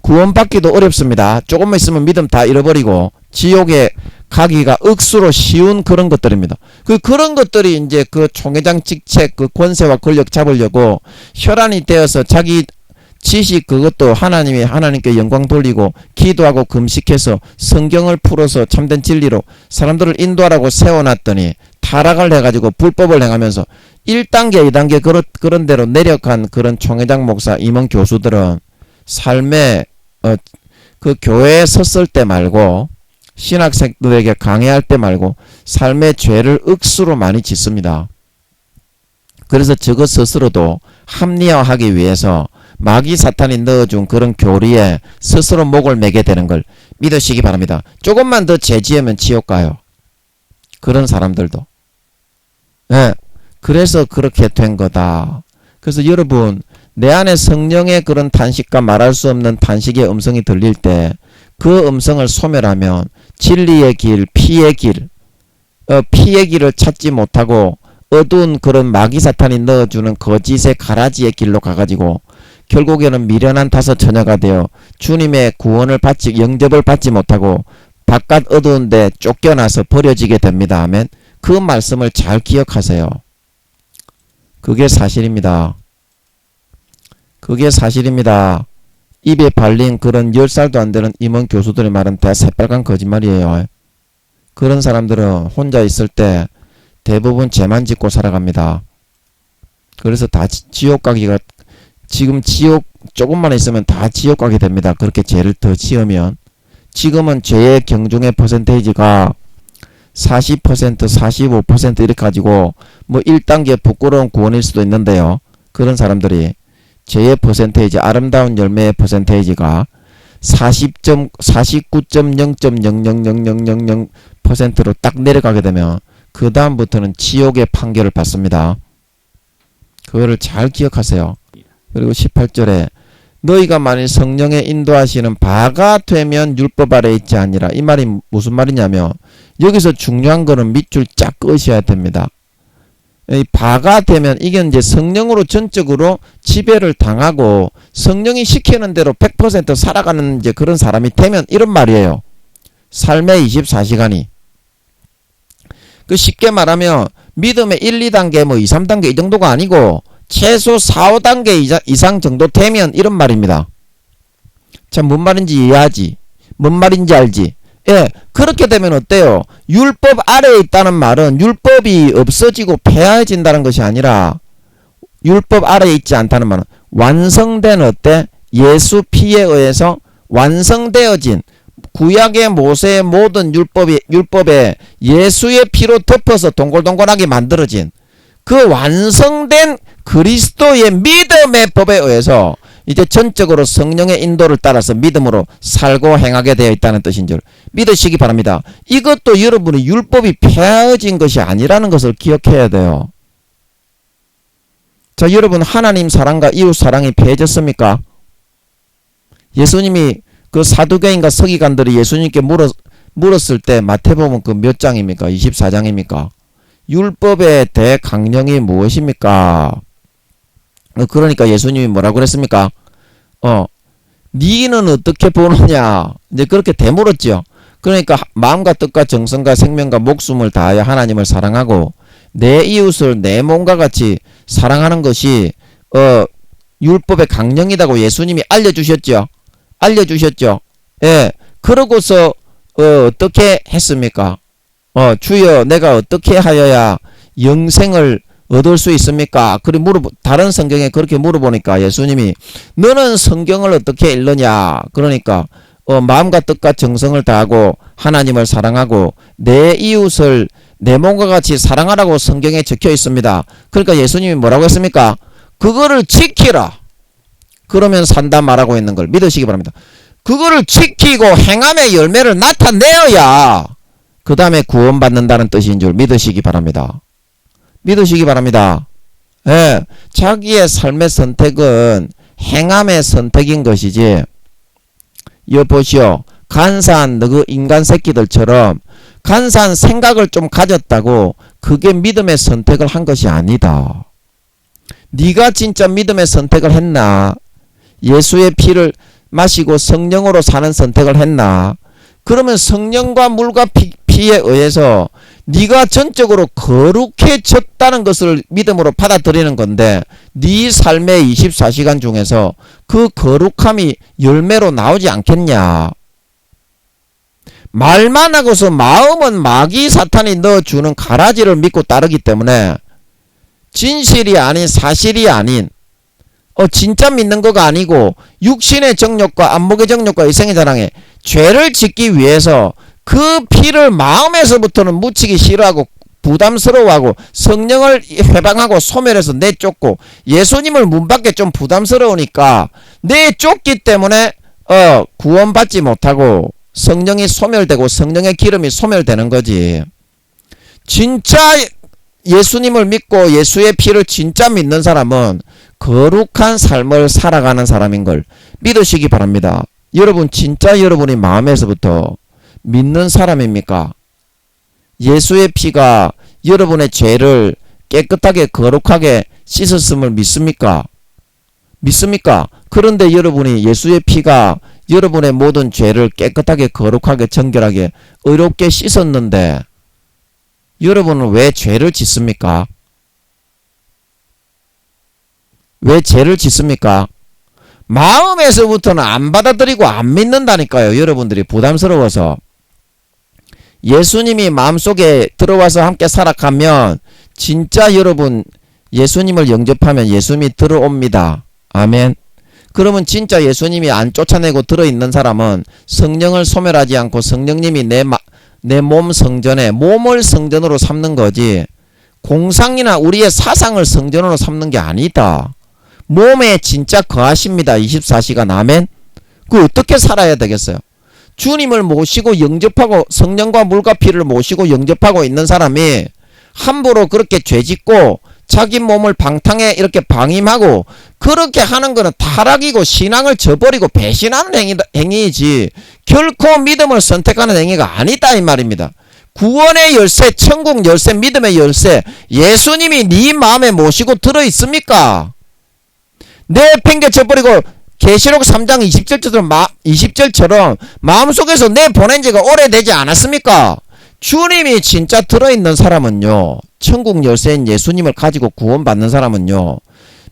구원받기도 어렵습니다. 조금만 있으면 믿음 다 잃어버리고 지옥에 가기가 억수로 쉬운 그런 것들입니다. 그런 것들이 이제 그 총회장 직책 그 권세와 권력 잡으려고 혈안이 되어서 자기 지식 그것도 하나님께 영광 돌리고 기도하고 금식해서 성경을 풀어서 참된 진리로 사람들을 인도하라고 세워놨더니 타락을 해가지고 불법을 행하면서 1단계 2단계 그런 대로 내려간 그런 총회장 목사 임원 교수들은 삶에 그 교회에 섰을 때 말고 신학생들에게 강해할 때 말고 삶의 죄를 억수로 많이 짓습니다. 그래서 저것 스스로도 합리화하기 위해서 마귀 사탄이 넣어준 그런 교리에 스스로 목을 매게 되는 걸 믿으시기 바랍니다. 조금만 더 죄지으면 지옥 가요. 그런 사람들도. 네, 그래서 그렇게 된 거다. 그래서 여러분 내 안에 성령의 그런 탄식과 말할 수 없는 탄식의 음성이 들릴 때 그 음성을 소멸하면 진리의 길, 피의 길을 찾지 못하고 어두운 그런 마귀 사탄이 넣어주는 거짓의 가라지의 길로 가가지고 결국에는 미련한 다섯 처녀가 되어 주님의 구원을 영접을 받지 못하고 바깥 어두운 데 쫓겨나서 버려지게 됩니다 하면 그 말씀을 잘 기억하세요. 그게 사실입니다. 그게 사실입니다. 입에 발린 그런 10살도 안 되는 임원 교수들의 말은 다 새빨간 거짓말이에요. 그런 사람들은 혼자 있을 때 대부분 죄만 짓고 살아갑니다. 그래서 다 지옥 가기가 지금 지옥 조금만 있으면 다 지옥 가게 됩니다. 그렇게 죄를 더 지으면. 지금은 죄의 경중의 퍼센테이지가 40%, 45% 이렇게 가지고 뭐 1단계 부끄러운 구원일 수도 있는데요. 그런 사람들이 죄의 퍼센테이지, 아름다운 열매의 퍼센테이지가 49.0.0000000%로 딱 내려가게 되면 그 다음부터는 지옥의 판결을 받습니다. 그거를 잘 기억하세요. 그리고 18절에 너희가 만일 성령의 인도하시는 바가 되면 율법 아래 있지 아니라. 이 말이 무슨 말이냐면 여기서 중요한 거는 밑줄 쫙 끄셔야 됩니다. 이 바가 되면 이게 이제 성령으로 전적으로 지배를 당하고 성령이 시키는 대로 100% 살아가는 이제 그런 사람이 되면 이런 말이에요. 삶의 24시간이. 그 쉽게 말하면 믿음의 1, 2단계 뭐 2, 3단계 이 정도가 아니고 최소 4, 5단계 이상 정도 되면 이런 말입니다. 참 뭔 말인지 이해하지? 뭔 말인지 알지? 예, 그렇게 되면 어때요? 율법 아래에 있다는 말은 율법이 없어지고 폐하해진다는 것이 아니라 율법 아래에 있지 않다는 말은 완성된 어때? 예수 피에 의해서 완성되어진 구약의 모세의 모든 율법에 예수의 피로 덮어서 동글동글하게 만들어진 그 완성된 그리스도의 믿음의 법에 의해서 이제 전적으로 성령의 인도를 따라서 믿음으로 살고 행하게 되어 있다는 뜻인 줄 믿으시기 바랍니다. 이것도 여러분이 율법이 폐하여진 것이 아니라는 것을 기억해야 돼요. 자, 여러분, 하나님 사랑과 이웃 사랑이 폐해졌습니까? 예수님이 그 사두개인과 서기관들이 예수님께 물었을 때 마태복음 그 몇 장입니까? 24장입니까? 율법의 대강령이 무엇입니까? 그러니까 예수님이 뭐라고 그랬습니까? 니는 어떻게 보느냐? 이제 그렇게 되물었죠. 그러니까 마음과 뜻과 정성과 생명과 목숨을 다하여 하나님을 사랑하고 내 이웃을 내 몸과 같이 사랑하는 것이 율법의 강령이라고 예수님이 알려주셨죠. 예. 그러고서 어떻게 했습니까? 주여, 내가 어떻게 하여야 영생을 얻을 수 있습니까? 다른 성경에 그렇게 물어보니까 예수님이 너는 성경을 어떻게 읽느냐? 그러니까 마음과 뜻과 정성을 다하고 하나님을 사랑하고 내 이웃을 내 몸과 같이 사랑하라고 성경에 적혀 있습니다. 그러니까 예수님이 뭐라고 했습니까? 그거를 지키라. 그러면 산다 말하고 있는 걸 믿으시기 바랍니다. 그거를 지키고 행함의 열매를 나타내어야 그 다음에 구원받는다는 뜻인 줄 믿으시기 바랍니다. 믿으시기 바랍니다. 예, 자기의 삶의 선택은 행함의 선택인 것이지, 여보시오, 간사한 너그 인간 새끼들처럼 간사한 생각을 좀 가졌다고 그게 믿음의 선택을 한 것이 아니다. 네가 진짜 믿음의 선택을 했나? 예수의 피를 마시고 성령으로 사는 선택을 했나? 그러면 성령과 물과 피에 의해서 네가 전적으로 거룩해졌다는 것을 믿음으로 받아들이는 건데, 네 삶의 24시간 중에서 그 거룩함이 열매로 나오지 않겠냐? 말만 하고서 마음은 마귀 사탄이 넣어주는 가라지를 믿고 따르기 때문에 진실이 아닌 사실이 아닌 진짜 믿는 거가 아니고 육신의 정욕과 안목의 정욕과 이생의 자랑에 죄를 짓기 위해서 그 피를 마음에서부터는 묻히기 싫어하고 부담스러워하고 성령을 회방하고 소멸해서 내쫓고 예수님을 문밖에 좀 부담스러우니까 내쫓기 때문에 구원받지 못하고 성령이 소멸되고 성령의 기름이 소멸되는 거지. 진짜 예수님을 믿고 예수의 피를 진짜 믿는 사람은 거룩한 삶을 살아가는 사람인 걸 믿으시기 바랍니다. 여러분, 진짜 여러분이 마음에서부터 믿는 사람입니까? 예수의 피가 여러분의 죄를 깨끗하게 거룩하게 씻었음을 믿습니까? 믿습니까? 그런데 여러분이 예수의 피가 여러분의 모든 죄를 깨끗하게 거룩하게 정결하게 의롭게 씻었는데 여러분은 왜 죄를 짓습니까? 왜 죄를 짓습니까? 마음에서부터는 안 받아들이고 안 믿는다니까요. 여러분들이 부담스러워서. 예수님이 마음속에 들어와서 함께 살아가면 진짜 여러분 예수님을 영접하면 예수님이 들어옵니다. 아멘. 그러면 진짜 예수님이 안 쫓아내고 들어있는 사람은 성령을 소멸하지 않고 성령님이 내 몸 성전에 몸을 성전으로 삼는 거지, 공상이나 우리의 사상을 성전으로 삼는 게 아니다. 몸에 진짜 거하십니다. 24시간. 아멘. 그 어떻게 살아야 되겠어요? 주님을 모시고 영접하고 성령과 물과 피를 모시고 영접하고 있는 사람이 함부로 그렇게 죄짓고 자기 몸을 방탕에 이렇게 방임하고 그렇게 하는 거는 타락이고 신앙을 저버리고 배신하는 행위이지 결코 믿음을 선택하는 행위가 아니다 이 말입니다. 구원의 열쇠, 천국 열쇠, 믿음의 열쇠 예수님이 네 마음에 모시고 들어있습니까? 내팽개쳐버리고 계시록 3장 20절처럼 마음속에서 내 보낸 지가 오래되지 않았습니까? 주님이 진짜 들어있는 사람은요, 천국 열쇠인 예수님을 가지고 구원받는 사람은요,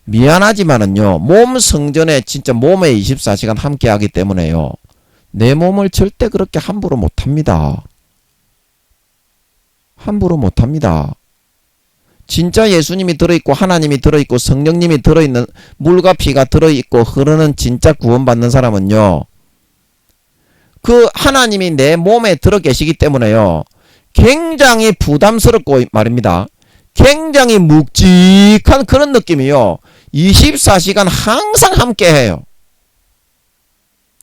미안하지만은요, 몸 성전에 진짜 몸에 24시간 함께 하기 때문에요, 내 몸을 절대 그렇게 함부로 못합니다. 함부로 못합니다. 진짜 예수님이 들어있고 하나님이 들어있고 성령님이 들어있는 물과 피가 들어있고 흐르는 진짜 구원받는 사람은요, 그 하나님이 내 몸에 들어 계시기 때문에요. 굉장히 부담스럽고 말입니다. 굉장히 묵직한 그런 느낌이요. 24시간 항상 함께 해요.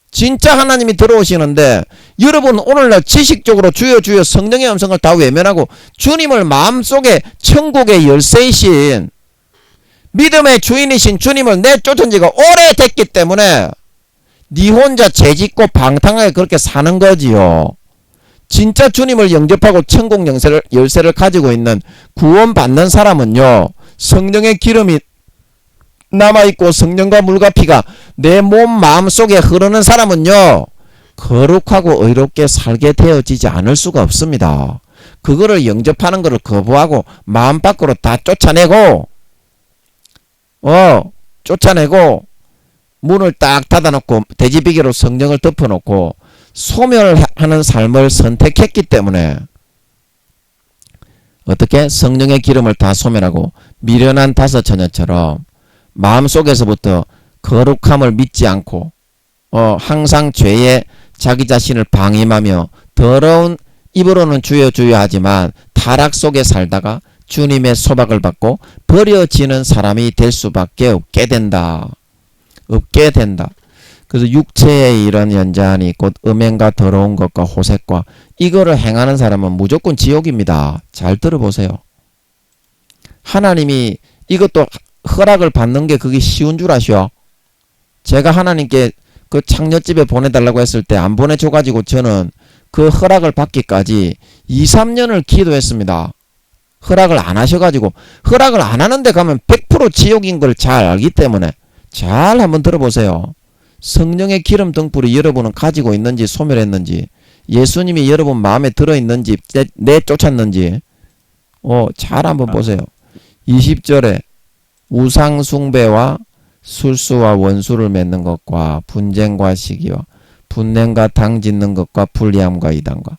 진짜 하나님이 들어오시는데 여러분 오늘날 지식적으로 주여 주여 성령의 음성을 다 외면하고 주님을 마음속에 천국의 열쇠이신 믿음의 주인이신 주님을 내쫓은 지가 오래됐기 때문에 니 혼자 죄짓고 방탕하게 그렇게 사는 거지요. 진짜 주님을 영접하고 천국 열쇠를 가지고 있는 구원받는 사람은요. 성령의 기름이 남아있고 성령과 물과 피가 내 몸 마음속에 흐르는 사람은요. 거룩하고 의롭게 살게 되어지지 않을 수가 없습니다. 그거를 영접하는 것을 거부하고 마음 밖으로 다 쫓아내고 문을 딱 닫아놓고 돼지비계로 성령을 덮어놓고 소멸하는 삶을 선택했기 때문에 어떻게 성령의 기름을 다 소멸하고 미련한 다섯 처녀처럼 마음속에서부터 거룩함을 믿지 않고 항상 죄에 자기 자신을 방임하며 더러운 입으로는 주여 주여 하지만 타락 속에 살다가 주님의 소박을 받고 버려지는 사람이 될 수밖에 없게 된다. 그래서 육체의 이런 연잔이 곧 음행과 더러운 것과 호색과 이거를 행하는 사람은 무조건 지옥입니다. 잘 들어보세요. 하나님이 이것도 허락을 받는 게 그게 쉬운 줄 아시오? 제가 하나님께 그 창녀집에 보내달라고 했을 때 안 보내줘가지고 저는 그 허락을 받기까지 2, 3년을 기도했습니다. 허락을 안 하셔가지고 허락을 안 하는데 가면 100% 지옥인 걸 잘 알기 때문에 잘 한번 들어보세요. 성령의 기름 등불이 여러분은 가지고 있는지 소멸했는지 예수님이 여러분 마음에 들어있는지 내쫓았는지 잘 한번 보세요. 20절에 우상 숭배와 술수와 원수를 맺는 것과 분쟁과 시기와 분냄과 당 짓는 것과 불리함과 이단과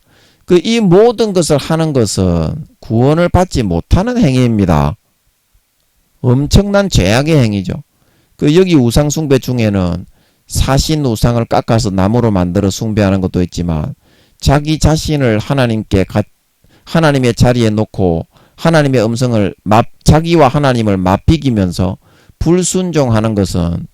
이 모든 것을 하는 것은 구원을 받지 못하는 행위입니다. 엄청난 죄악의 행위죠. 여기 우상 숭배 중에는 사신 우상을 깎아서 나무로 만들어 숭배하는 것도 있지만 자기 자신을 하나님의 자리에 놓고 하나님의 음성을 자기와 하나님을 맞비기면서 불순종하는 것은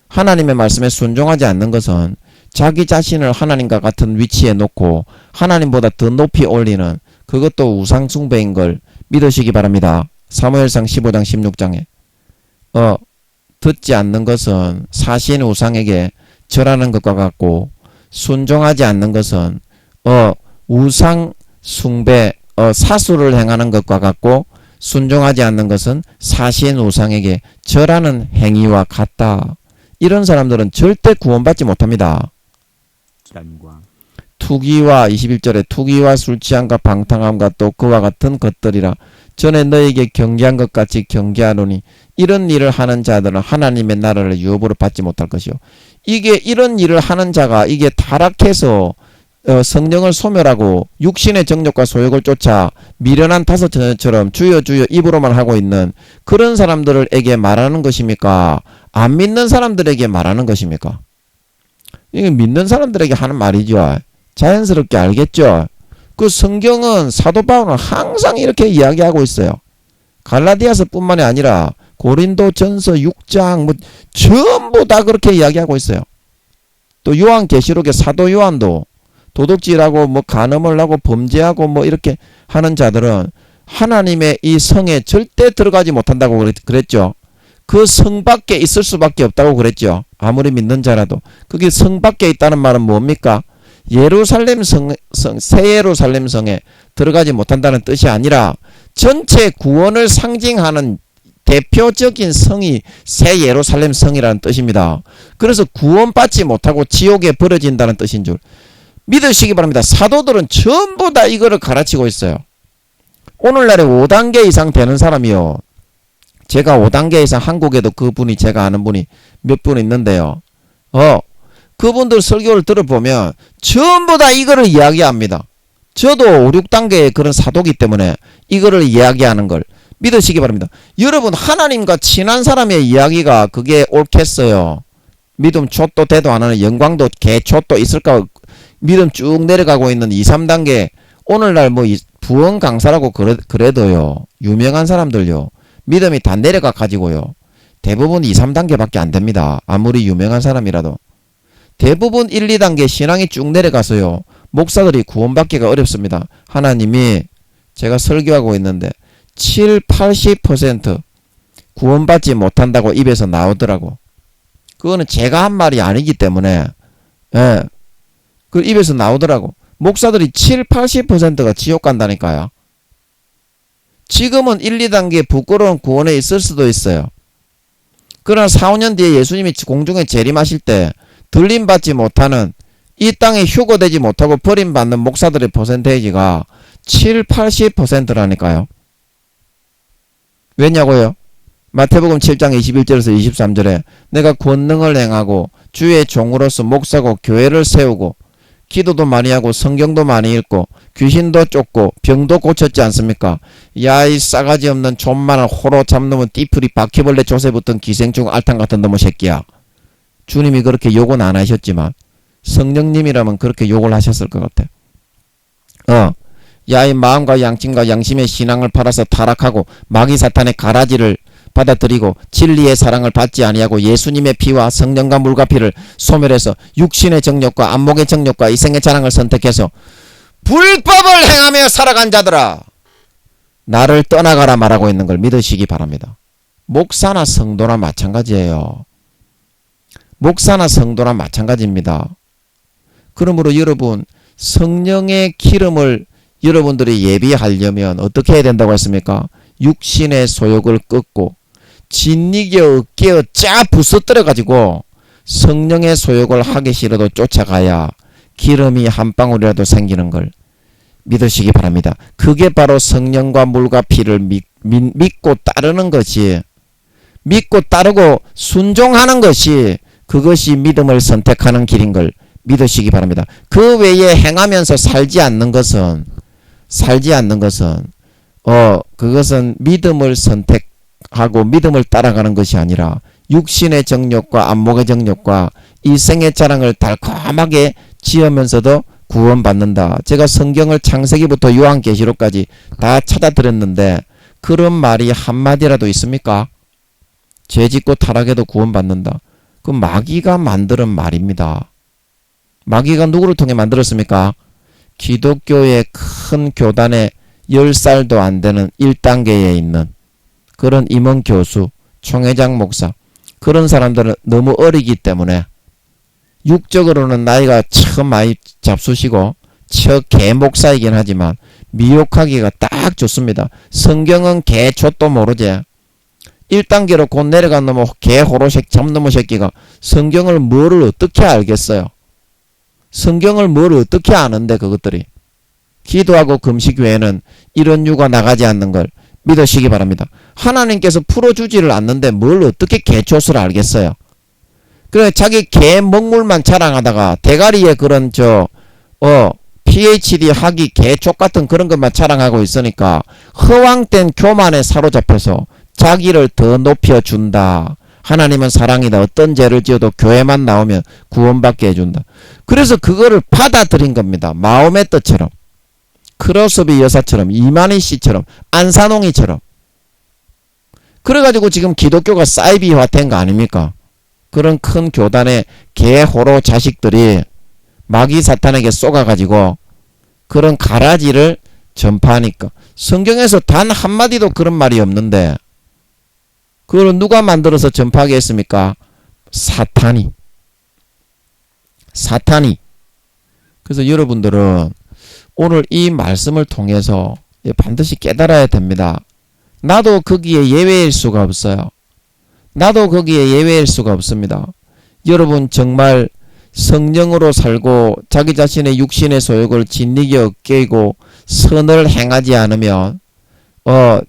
하나님의 말씀에 순종하지 않는 것은 자기 자신을 하나님과 같은 위치에 놓고 하나님보다 더 높이 올리는 그것도 우상 숭배인 걸 믿으시기 바랍니다. 사무엘상 15장 16장에 듣지 않는 것은 사신 우상에게 절하는 것과 같고 순종하지 않는 것은 우상 숭배 사수를 행하는 것과 같고 순종하지 않는 것은 사신 우상에게 절하는 행위와 같다. 이런 사람들은 절대 구원받지 못합니다. 투기와 21절에 투기와 술취함과 방탕함과 또 그와 같은 것들이라 전에 너에게 경계한 것 같이 경계하노니 이런 일을 하는 자들은 하나님의 나라를 유업으로 받지 못할 것이요. 이게 이런 일을 하는 자가 이게 타락해서 성령을 소멸하고 육신의 정욕과 소욕을 쫓아 미련한 다섯 처녀처럼 주여 주여 입으로만 하고 있는 그런 사람들에게 말하는 것입니까? 안 믿는 사람들에게 말하는 것입니까? 이게 믿는 사람들에게 하는 말이죠. 자연스럽게 알겠죠? 그 성경은 사도 바울은 항상 이렇게 이야기하고 있어요. 갈라디아서 뿐만이 아니라 고린도 전서 6장 전부 다 그렇게 이야기하고 있어요. 또 요한계시록의 사도 요한도 도둑질하고 간음을 하고 범죄하고 이렇게 하는 자들은 하나님의 이 성에 절대 들어가지 못한다고 그랬죠. 그 성 밖에 있을 수밖에 없다고 그랬죠. 아무리 믿는 자라도. 그게 성 밖에 있다는 말은 뭡니까? 예루살렘 새 예루살렘 성에 들어가지 못한다는 뜻이 아니라 전체 구원을 상징하는 대표적인 성이 새 예루살렘 성이라는 뜻입니다. 그래서 구원받지 못하고 지옥에 버려진다는 뜻인 줄 믿으시기 바랍니다. 사도들은 전부 다 이거를 가르치고 있어요. 오늘날에 5단계 이상 되는 사람이요. 제가 5단계 이상 한국에도 그분이 제가 아는 분이 몇 분 있는데요. 그분들 설교를 들어보면 전부 다 이거를 이야기합니다. 저도 5, 6단계의 그런 사도기 때문에 이거를 이야기하는 걸 믿으시기 바랍니다. 여러분 하나님과 친한 사람의 이야기가 그게 옳겠어요. 믿음 촛도 대도 안 하는 영광도 개촛도 있을까? 믿음 쭉 내려가고 있는 2, 3단계 오늘날 뭐 부흥 강사라고 그래도요 유명한 사람들요 믿음이 다 내려가 가지고요 대부분 2, 3단계밖에 안 됩니다. 아무리 유명한 사람이라도 대부분 1, 2단계 신앙이 쭉 내려가서요 목사들이 구원받기가 어렵습니다. 하나님이 제가 설교하고 있는데 7, 80% 구원받지 못한다고 입에서 나오더라고. 그거는 제가 한 말이 아니기 때문에 예, 그 입에서 나오더라고. 목사들이 7, 80%가 지옥 간다니까요. 지금은 1, 2단계 부끄러운 구원에 있을 수도 있어요. 그러나 4, 5년 뒤에 예수님이 공중에 재림하실 때 들림받지 못하는 이 땅에 휴거되지 못하고 버림받는 목사들의 퍼센테이지가 7, 80%라니까요. 왜냐고요? 마태복음 7장 21절에서 23절에 내가 권능을 행하고 주의 종으로서 목사고 교회를 세우고 기도도 많이 하고 성경도 많이 읽고 귀신도 쫓고 병도 고쳤지 않습니까? 야 이 싸가지 없는 존만한 호로 잡놈은 띠풀이 바퀴벌레 조세 붙은 기생충 알탕 같은 놈의 새끼야. 주님이 그렇게 욕은 안 하셨지만 성령님이라면 그렇게 욕을 하셨을 것 같아. 야 이 마음과 양심과 양심의 신앙을 팔아서 타락하고 마귀 사탄의 가라지를 받아들이고 진리의 사랑을 받지 아니하고 예수님의 피와 성령과 물과 피를 소멸해서 육신의 정욕과 안목의 정욕과 이생의 자랑을 선택해서 불법을 행하며 살아간 자들아 나를 떠나가라 말하고 있는 걸 믿으시기 바랍니다. 목사나 성도나 마찬가지예요. 목사나 성도나 마찬가지입니다. 그러므로 여러분 성령의 기름을 여러분들이 예비하려면 어떻게 해야 된다고 했습니까? 육신의 소욕을 끊고 진리겨 어깨어 짜 부서뜨려 가지고 성령의 소욕을 하기 싫어도 쫓아가야 기름이 한 방울이라도 생기는 걸 믿으시기 바랍니다. 그게 바로 성령과 물과 피를 믿고 따르는 것이 믿고 따르고 순종하는 것이 그것이 믿음을 선택하는 길인 걸 믿으시기 바랍니다. 그 외에 행하면서 살지 않는 것은 그것은 믿음을 선택하고 믿음을 따라가는 것이 아니라 육신의 정욕과 안목의 정욕과 일생의 자랑을 달콤하게 지으면서도 구원받는다. 제가 성경을 창세기부터 요한계시록까지 다 찾아드렸는데 그런 말이 한마디라도 있습니까? 죄짓고 타락해도 구원받는다. 그 마귀가 만드는 말입니다. 마귀가 누구를 통해 만들었습니까? 기독교의 큰 교단의 10살도 안 되는 1단계에 있는 그런 임원 교수, 총회장 목사 그런 사람들은 너무 어리기 때문에 육적으로는 나이가 참 많이 잡수시고 개 목사이긴 하지만 미혹하기가 딱 좋습니다. 성경은 개 족도 모르지. 1단계로 곧 내려간 놈의 개 호로색 잡놈의 새끼가 성경을 뭐를 어떻게 알겠어요? 성경을 뭘 어떻게 아는데 그것들이. 기도하고 금식 외에는 이런 유가 나가지 않는 걸 믿으시기 바랍니다. 하나님께서 풀어주지를 않는데 뭘 어떻게 개초수를 알겠어요. 그래 자기 개 먹물만 자랑하다가 대가리에 그런 PhD 학위 개족 같은 그런 것만 자랑하고 있으니까 허황된 교만에 사로잡혀서 자기를 더 높여준다. 하나님은 사랑이다. 어떤 죄를 지어도 교회만 나오면 구원받게 해준다. 그래서 그거를 받아들인 겁니다. 마음의 뜻처럼. 크로스비 여사처럼 이만희 씨처럼 안산홍이처럼. 그래가지고 지금 기독교가 사이비화된 거 아닙니까? 그런 큰 교단의 개호로 자식들이 마귀 사탄에게 쏘가가지고 그런 가라지를 전파하니까 성경에서 단 한마디도 그런 말이 없는데 그걸 누가 만들어서 전파하게 했습니까? 사탄이. 그래서 여러분들은 오늘 이 말씀을 통해서 반드시 깨달아야 됩니다. 나도 거기에 예외일 수가 없어요. 나도 거기에 예외일 수가 없습니다. 여러분 정말 성령으로 살고 자기 자신의 육신의 소욕을 진리게 깨고 선을 행하지 않으면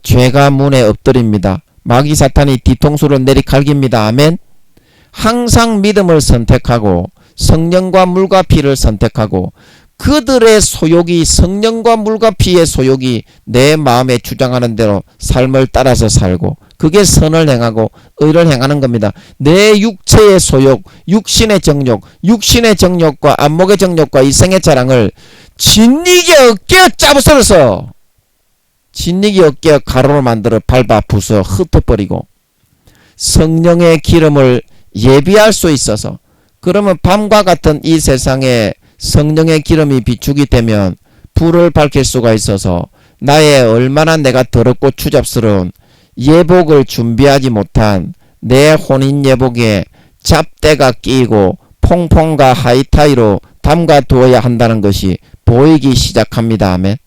죄가 문에 엎드립니다. 마귀 사탄이 뒤통수를 내리갈깁니다. 아멘. 항상 믿음을 선택하고 성령과 물과 피를 선택하고 그들의 소욕이 성령과 물과 피의 소욕이 내 마음에 주장하는 대로 삶을 따라서 살고 그게 선을 행하고 의를 행하는 겁니다. 내 육체의 소욕, 육신의 정욕, 육신의 정욕과 안목의 정욕과 이생의 자랑을 진리게 어깨에 짜부설어서 진리게 어깨에 가로로 만들어 밟아 부숴 흩어버리고 성령의 기름을 예비할 수 있어서, 그러면 밤과 같은 이 세상에 성령의 기름이 비추게 되면 불을 밝힐 수가 있어서 나의 얼마나 내가 더럽고 추잡스러운 예복을 준비하지 못한 내 혼인 예복에 잡대가 끼고 퐁퐁과 하이타이로 담가 두어야 한다는 것이 보이기 시작합니다. 아멘.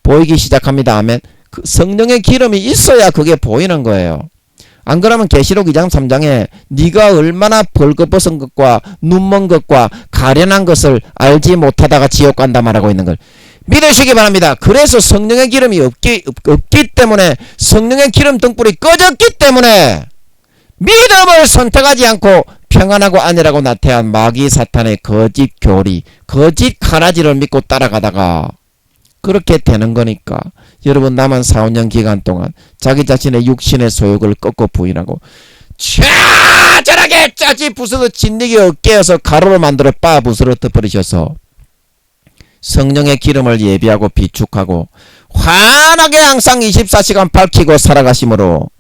보이기 시작합니다. 아멘. 그 성령의 기름이 있어야 그게 보이는 거예요. 안 그러면 계시록 2장 3장에 네가 얼마나 벌거벗은 것과 눈먼 것과 가련한 것을 알지 못하다가 지옥 간다 말하고 있는 걸 믿으시기 바랍니다. 그래서 성령의 기름이 없기 때문에, 성령의 기름 등불이 꺼졌기 때문에 믿음을 선택하지 않고 평안하고 안일하고 나태한 마귀 사탄의 거짓 교리, 거짓 가라지를 믿고 따라가다가 그렇게 되는 거니까 여러분 남은 4, 5년 기간 동안 자기 자신의 육신의 소욕을 꺾고 부인하고 좌절하게 짜지 부숴서 진리게 어깨에서 가로로 만들어 빠 부스러져 버리셔서 성령의 기름을 예비하고 비축하고 환하게 항상 24시간 밝히고 살아가심으로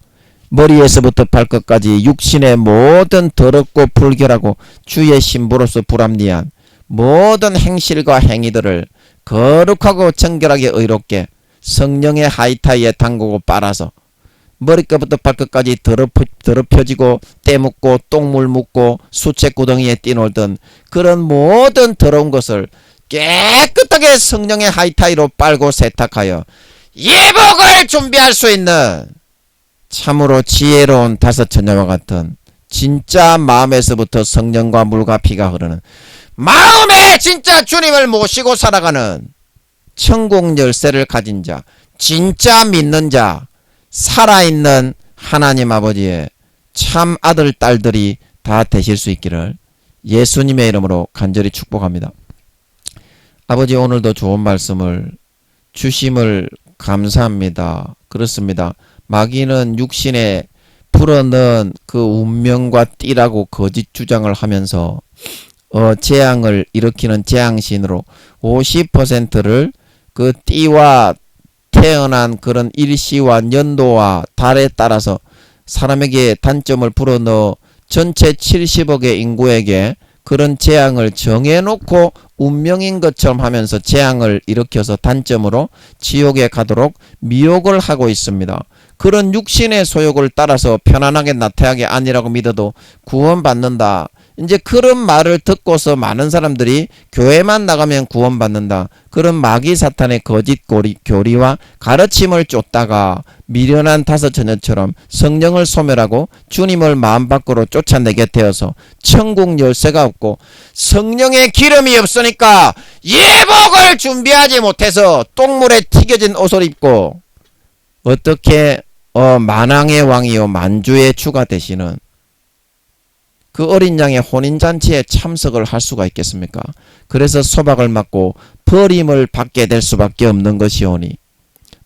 머리에서부터 발끝까지 육신의 모든 더럽고 불결하고 주의 신부로서 불합리한 모든 행실과 행위들을 거룩하고 정결하게 의롭게 성령의 하이타이에 담그고 빨아서 머리끝부터 발끝까지 더럽혀지고 때묻고 똥물 묻고 수채구덩이에 뛰놀던 그런 모든 더러운 것을 깨끗하게 성령의 하이타이로 빨고 세탁하여 예복을 준비할 수 있는 참으로 지혜로운 다섯 처녀와 같은 진짜 마음에서부터 성령과 물과 피가 흐르는 마음에 진짜 주님을 모시고 살아가는 천국 열쇠를 가진 자, 진짜 믿는 자, 살아있는 하나님 아버지의 참 아들 딸들이 다 되실 수 있기를 예수님의 이름으로 간절히 축복합니다. 아버지, 오늘도 좋은 말씀을 주심을 감사합니다. 그렇습니다. 마귀는 육신에 불어넣은 그 운명과 띠라고 거짓 주장을 하면서 재앙을 일으키는 재앙신으로 50%를 그 띠와 태어난 그런 일시와 연도와 달에 따라서 사람에게 단점을 불어넣어 전체 70억의 인구에게 그런 재앙을 정해놓고 운명인 것처럼 하면서 재앙을 일으켜서 단점으로 지옥에 가도록 미혹을 하고 있습니다. 그런 육신의 소욕을 따라서 편안하게 나태하게 아니라고 믿어도 구원받는다. 이제 그런 말을 듣고서 많은 사람들이 교회만 나가면 구원받는다. 그런 마귀 사탄의 거짓 교리와 가르침을 쫓다가 미련한 다섯 처녀처럼 성령을 소멸하고 주님을 마음 밖으로 쫓아내게 되어서 천국 열쇠가 없고 성령의 기름이 없으니까 예복을 준비하지 못해서 똥물에 튀겨진 옷을 입고 어떻게 만왕의 왕이요 만주의 주가 되시는 그 어린 양의 혼인잔치에 참석을 할 수가 있겠습니까? 그래서 소박을 맞고 버림을 받게 될 수밖에 없는 것이오니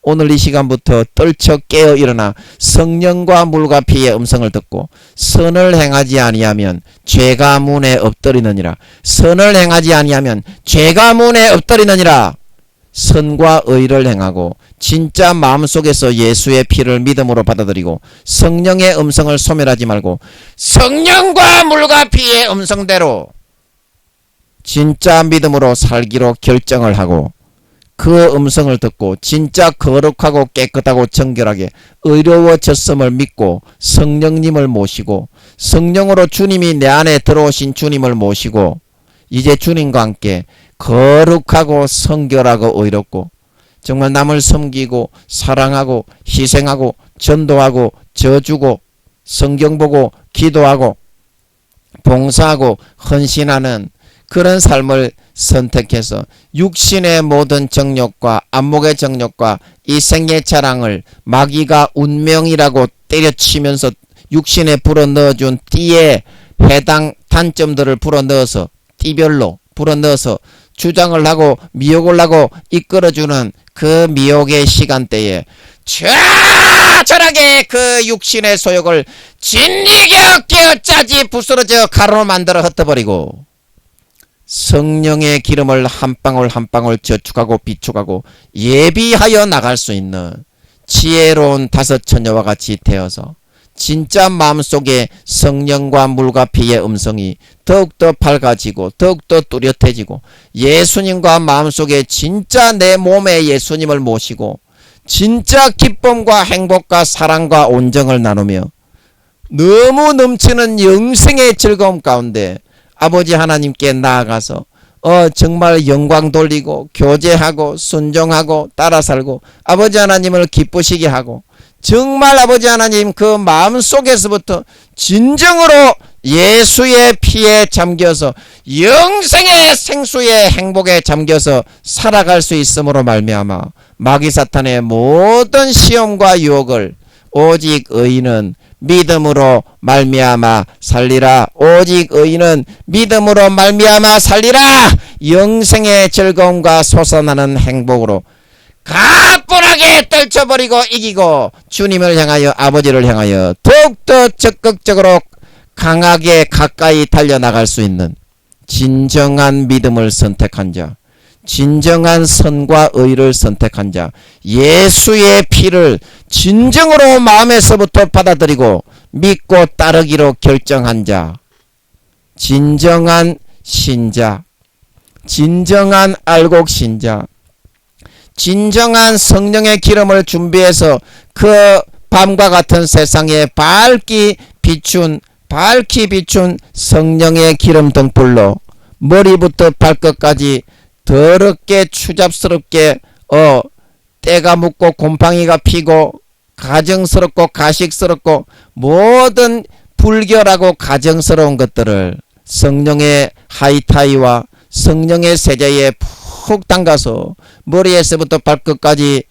오늘 이 시간부터 떨쳐 깨어 일어나 성령과 물과 피의 음성을 듣고 선을 행하지 아니하면 죄가 문에 엎드리느니라. 선을 행하지 아니하면 죄가 문에 엎드리느니라. 선과 의를 행하고 진짜 마음속에서 예수의 피를 믿음으로 받아들이고 성령의 음성을 소멸하지 말고 성령과 물과 피의 음성대로 진짜 믿음으로 살기로 결정을 하고 그 음성을 듣고 진짜 거룩하고 깨끗하고 정결하게 의로워졌음을 믿고 성령님을 모시고 성령으로 주님이 내 안에 들어오신 주님을 모시고 이제 주님과 함께 거룩하고 성결하고 의롭고 정말 남을 섬기고 사랑하고 희생하고 전도하고 져주고 성경 보고 기도하고 봉사하고 헌신하는 그런 삶을 선택해서 육신의 모든 정욕과 안목의 정욕과 이 생의 자랑을 마귀가 운명이라고 때려치면서 육신에 불어넣어준 띠에 해당 단점들을 불어넣어서 띠별로 불어넣어서 주장을 하고 미혹을 하고 이끌어주는 그 미혹의 시간대에 처절하게 그 육신의 소욕을 진리겨 깨어짜지 부스러져 가루로 만들어 흩어버리고 성령의 기름을 한 방울 한 방울 저축하고 비축하고 예비하여 나갈 수 있는 지혜로운 다섯 처녀와 같이 되어서 진짜 마음속에 성령과 물과 피의 음성이 더욱더 밝아지고 더욱더 뚜렷해지고 예수님과 마음속에 진짜 내 몸에 예수님을 모시고 진짜 기쁨과 행복과 사랑과 온정을 나누며 너무 넘치는 영생의 즐거움 가운데 아버지 하나님께 나아가서 정말 영광 돌리고 교제하고 순종하고 따라 살고 아버지 하나님을 기쁘시게 하고 정말 아버지 하나님 그 마음속에서부터 진정으로 예수의 피에 잠겨서 영생의 생수의 행복에 잠겨서 살아갈 수 있음으로 말미암아 마귀 사탄의 모든 시험과 유혹을 오직 의인은 믿음으로 말미암아 살리라. 오직 의인은 믿음으로 말미암아 살리라. 영생의 즐거움과 솟아나는 행복으로 가뿐하게 떨쳐버리고 이기고 주님을 향하여 아버지를 향하여 더욱더 적극적으로 강하게 가까이 달려나갈 수 있는 진정한 믿음을 선택한 자, 진정한 선과 의를 선택한 자, 예수의 피를 진정으로 마음에서부터 받아들이고 믿고 따르기로 결정한 자, 진정한 신자, 진정한 알곡 신자, 진정한 성령의 기름을 준비해서 그 밤과 같은 세상에 밝히 비춘 성령의 기름 등불로 머리부터 발끝까지 더럽게 추잡스럽게 때가 묻고 곰팡이가 피고 가정스럽고 가식스럽고 모든 불결하고 가정스러운 것들을 성령의 하이타이와 성령의 세제에 푹 담가서 머리에서부터 발끝까지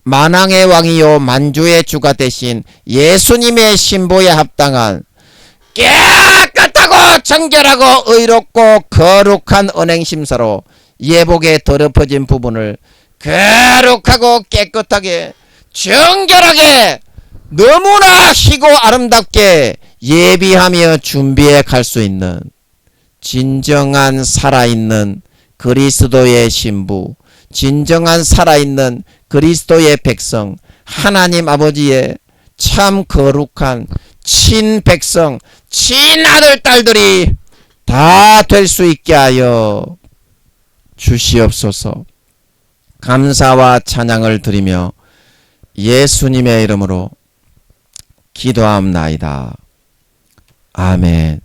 만왕의 왕이요 만주의 주가 되신 예수님의 신보에 합당한 깨끗하고 정결하고 의롭고 거룩한 언행심사로 예복에 더럽혀진 부분을 거룩하고 깨끗하게 정결하게 너무나 희고 아름답게 예비하며 준비해 갈 수 있는 진정한 살아있는 그리스도의 신부, 진정한 살아있는 그리스도의 백성, 하나님 아버지의 참 거룩한 친백성, 친아들 딸들이 다 될 수 있게 하여 주시옵소서. 감사와 찬양을 드리며 예수님의 이름으로 기도함나이다. 아멘.